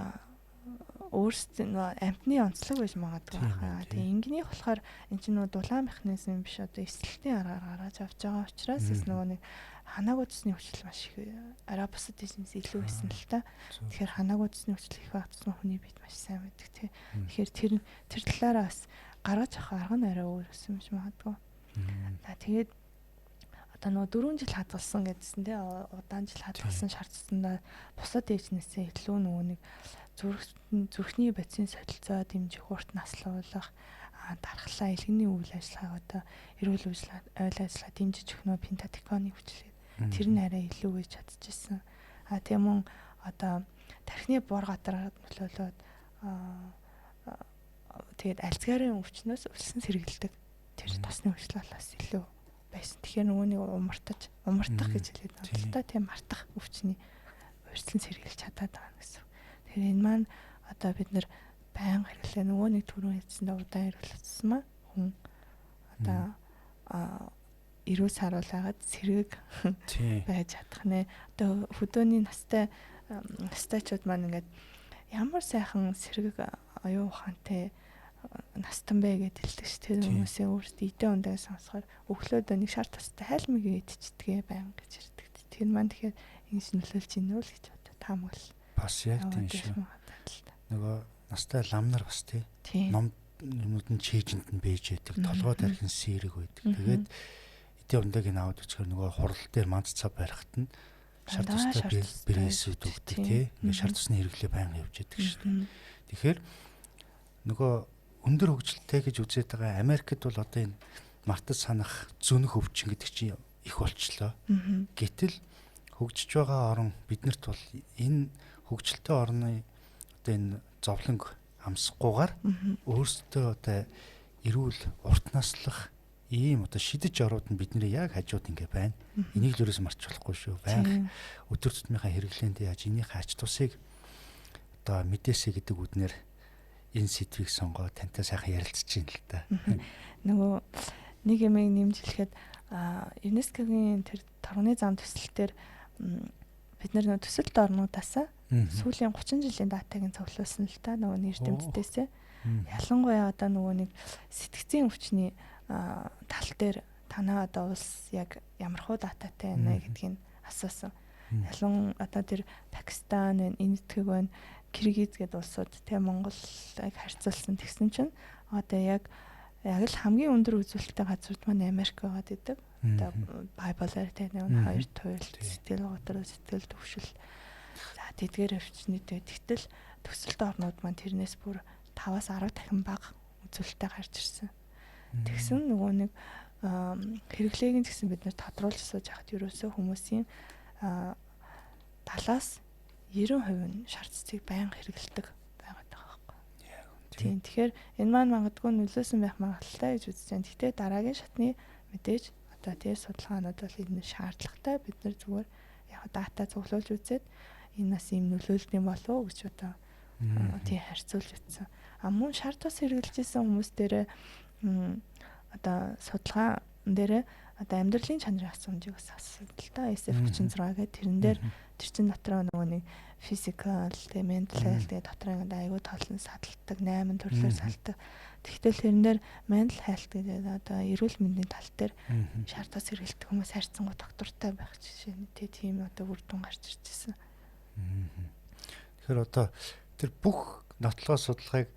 өөрсдөө амтны онцлог байж магадгүй байна. Тэгээ ингэнийх болохоор эн чинь нөгөө дулаан механизм биш одоо эсрэлтийн аргаар гаргаж авч байгаа учраас нөгөө нэг ханаагүй цэсний хүчил маш их араа бусад дээжнээс илүү байсан л та. Тэгэхээр ханаагүй цэсний хүчил их багтсан хүний бид маш сайн байдаг тий. Тэгэхээр тэр талаараа бас гаргаж авах арга нь арай өөр өссөн юм шиг магадгүй. Тэгээд одоо нөгөө 4 жил хадгалсан гэдсэн тий удаан жил хадгалсан шаардсандаа бусад дээжнээсээ илүү нөгөө нэг зүрхний бодисын солилцоо дэмжих, урт наслуулах, дархлаа, илгэний үйл ажиллагаа одоо эрүүл ойл ажиллагаа дэмжиж өгөх нөө пентатиконы хүчлээ. Тэр нь арай илүү гэж чадчихсан. Тийм мөн одоо тархины бор гадараад нөлөөлөд тэгээд альцгеймерийн өвчнөөс өлсөн сэргийлдэг. Тэр тосны хүчил болоос илүү байсан. Тэгэхээр нөгөө нэг умартах гэж хэлээд байна л да. Тийм мартах өвчний урьдчилан сэргийлж чадаад байгаа гэсэн. Тэгэхээр энэ маань одоо бид нэр баян хэрэглээ нөгөө нэг түрүүн хэлсэндээ удаан хэрэглэсэн маа хүн одоо эрүү саруулаад сэрэг байж чадах нэ. Одоо хөдөөний настайчууд маань ингээд ямар сайхан сэрэг оюун ухаантай настан бэ гэж хэлдэг ш. Тэр хүмүүсийн өөрсдөө идэ ундаа сонсохоор өглөөдөө нэг шар тустай хайлмыг идчихдгээ баян гэж ирдэг. Тэр маань тэгэхээр ингэж нөлөөлж ийнө л гэж бодод таамаглал. Бас яг тийм шүү. Нөгөө настай ламнар бас тий. Ном юмуд нь чийжэнд нь бэж яадаг, толгой тархин сэрэг байдаг. Тэгээд идэ ундааг нь аваад өчгөр нөгөө хурал дээр манц цав барихад нь шар тустай бэрээсүүд өгдөг тий. Ингээ шар тусны хэрэглээ байнга явж яадаг шүү. Тэгэхээр нөгөө өндөр хөгжилтэй гэж үзээд байгаа Америкт бол одоо энэ мартаж санах зөнөх өвчин гэдэг чинь их болчлоо. Гэтэл хөгжиж байгаа орн биднэрт бол энэ хөгжилтэй орны одоо энэ зовлонг амсахгүйгээр өөрсдөө одоо эрүүл урт наслах ийм одоо шидэж орууд нь бидний яг хажууд ингээ байна. Энийг л ерөөс марч болохгүй шүү. Байнга өдөр тутмынхаа хэрэглээнд яаж энийхээ ач тусыг одоо мэдээсэй гэдэг үднэр энэ сэдвийг сонгоо тантай сайхан ярилцж байна л да. Нөгөө нэг юм нэмж хэлэхэд ЮНЕСКОгийн тэр торгоны зам төсөл дээр бид нар төсөлт орнуудаас сүүлийн 30 жилийн датагийн цуглуулсан л та нөгөө нэр тэмцдээсээ. Ялангуяа одоо нөгөө нэг сэтгцийн өвчний тал дээр танаа одоо улс яг ямархуу дататай байна гэдгийг асуусан. Одоо тэр Пакистан, Индийг байна, Киргиз гэдэг улсууд тэ Монголыг харьцуулсан тэгсэн чинь одоо яг л хамгийн өндөр үзүүлэлттэй газрууд маань Америк байгаад идэг. Одоо bipolar тэ нэг хоёр туйлд сэтгэл готрол сэтгэл төвшил. За тэдгээр өвчнөд тэгтэл төсөлт орнууд маань тэрнээс бүр 5-10 дахин бага үзүүлэлттэй гарч ирсэн. Тэгсэн нөгөө нэг хэрэглээг нь гэсэн бид нэр тодруулж сууж хахад ерөөсөө хүмүүсийн 70-аас 90% нь шарт цэцгийг байнга хэрэглэдэг байгаад байгаа байхгүй. Тийм. Тэгэхээр энэ маань магадгүй нөлөөсөн байх магадлалтай гэж үзэж байна. Гэхдээ дараагийн шатны мэдээж одоо тийм судалгаанууд бол энэ шаардлагатай. Бид нар зүгээр яг дата цуглуулж үзээд энэ нас ийм нөлөөлдөг юм болов уу гэж одоо тийм харьцуулж үзсэн. Мөн шарт бас хэрэгжилж исэн хүмүүс дээр одоо судалгаа дээр одоо амьдралын чанарын асуумжийг бас асуудал л да. SF36 гэдэг тэрэн дээр тэр чин дотроо нөгөө нэг physical, mental health гэдэг дотроо ингээд аягүй тоолн садалдаг 8 төрлөөр салдаг. Тэгтэл тэрэн дээр mental health гэдэг одоо эрүүл мэндийн тал дээр шаардлагаас хэрэгэлдэг хүмүүс харьцангуй доктортой байх жишээ нь тийм одоо үр дүн гарч ирчихсэн. Тэгэхээр одоо тэр бүх нотлогоо судалгааг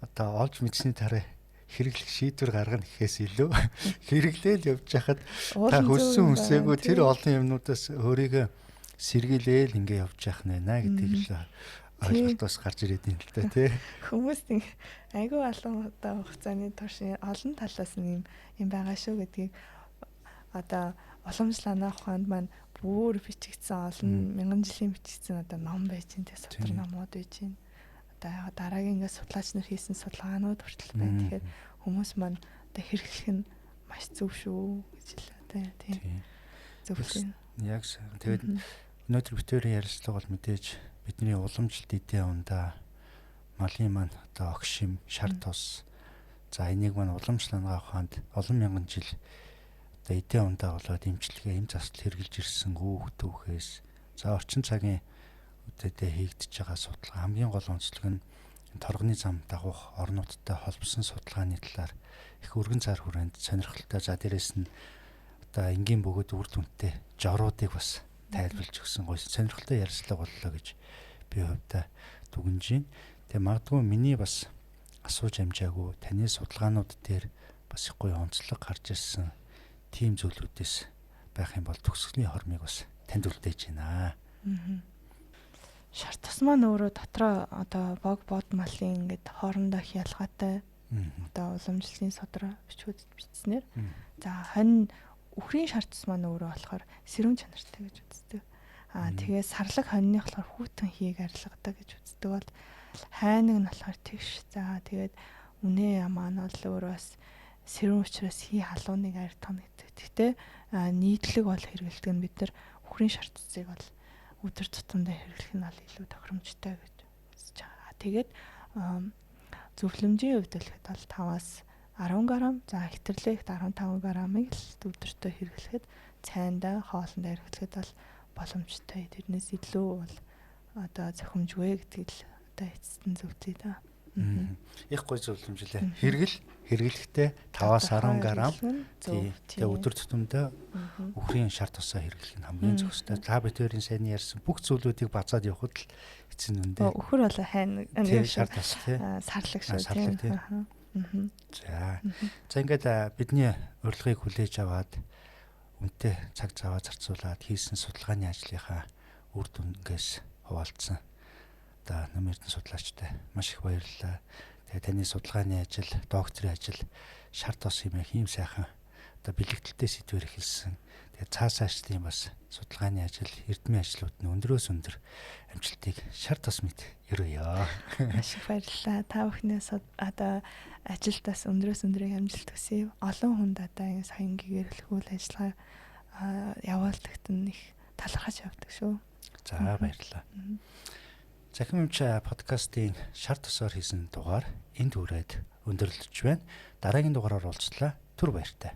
одоо олж мэдсэний дараа хэрэглэх шийдвэр гаргана гэхээс илүү хэрэглээл явж хахад та хөссөн хүсээгүй тэр олон юмнуудаас өөрийгөө сэргийлээл ингээ явж явах нэ гэдгийг л ойлголт бас гарч ирээд юм л да тий. Хүмүүс айгүй олон одоо хугацааны турш олон талаас нь юм байгаа шүү гэдгийг одоо уламжлалаа ухаанд маань бүр бичигдсэн олон мянган жилийн бичигдсэн одоо ном байж гэн тий сутар номууд байж гэн. Одоо дараагийн ингээ судлаач нар хийсэн судалгаанууд хүртэл байна. Тэгэхээр хүмүүс маань одоо хэрэглэх нь маш зөв шүү гэж хэлээ тийм. Зөв тийм. Яг тэгээд өнөөдөр битүүрийн ярилцлага бол мэдээж бидний уламжлалт эдийн ундаа малын маань одоо огшим, шар тус за энийг маань уламжлалгаа ухаанд олон мянган жил одоо эдийн ундаа болоод эмчилгээ эм засал хэрэгжилж ирсэн хүүхдүүхээс за орчин цагийн үедээ хийгдэж байгаа судалгаа хамгийн гол онцлог нь торгоны зам дагуух орнуудтай холбосон судалгааны талаар их өргөн цаар хүрээнд сонирхолтой за дээрэс нь одоо энгийн бөгөөд үр дүнтэй жоруудыг бас тайлбарлаж өгсөн гоё сонирхолтой ярилцлага боллоо гэж би хувьдаа дүгнэж байна. Тэгээ магадгүй миний бас асууж амжаагүй таны судалгаанууд дээр бас их гоё онцлог гарч ирсэн тийм зүйлүүдээс байх юм бол төгсгөлийн хормыг бас танд үлдээж байна. Шар тус маань өөрөө дотроо одоо бог бод малын ингээд хоорондоо хялгаатай одоо уламжлалын содроо бичснээр за хонь үхрийн шар тус маань өөрөө болохоор сэрүүн чанартай гэж үздэг. Тэгээ сарлаг хоньны болохоор хүүтэн хийг арилгадаг гэж үздэг бол хайныг нь болохоор тэгш. За тэгээд үнэ маань бол өөрөө бас сэрүүн учраас хий халууныг арь тон гэдэг. Гэхдээ нийтлэг бол хэрэгэлдэг нь бид нар үхрийн шар тусыг бол өдөр тутамдаа хэрэглэх нь илүү тохиромжтой гэж үзэж байгаа. Тэгээд зөвлөмжийн хувьд хэлэхэд бол 5-аас 10 грамм, за хэтэрлэгт 15 граммыг л өдөртөө хэрэглэхэд цайндаа, хоолндоо хэрэглэхэд бол боломжтой. Тэрнээс илүү бол одоо зохимжгүй гэдгийг л одоо эцэстэн зөвлөе да. Их гой зөвлөмжлээ. Хэрэглэхдээ 5-аас 10 грамм тэгээ өдөр тутамдаа үхрийн шар тусаа хэрэглэх нь хамгийн зөвхөстэй. Та битүүрийн сайн ярьсан бүх зүйлүүдийг базаад явахад л эцэн үндэ. Үхэр бол хайна шар тус тий. Сарлаг шүү тий. За ингээд бидний урилгыг хүлээж аваад үнэтэй цаг цаваа зарцуулаад хийсэн судалгааны ажлынхаа үр дүнгээс хуваалцсан. Одоо Намэрдэн судлаачтай маш их баярлалаа. Тэгээ таны судалгааны ажил, докторийн ажил шар тос юм ийм сайхан одоо бэлэгдэлтэй сэдвэр эхэлсэн. Тэгээ цаашаачдын бас судалгааны ажил, эрдмийн ажлууд нь өндрөөс өндөр амжилтыг шар тос мэт өрөөё. Маш их баярлалаа. Та бүхнээс одоо ажилдаас өндрөөс өндрийг амжилт хүсье. Олон хүнд одоо ингэ сайн гэгэрхлэх үйл ажиллагаа явуулдагт нь их талархаж явдаг шүү. За баярлалаа. Захим эмч подкастын шар тусаар хийсэн дугаар энд хүрээд өндөрлөж байна. Дараагийн дугаараар уулзлаа. Түр баяртай.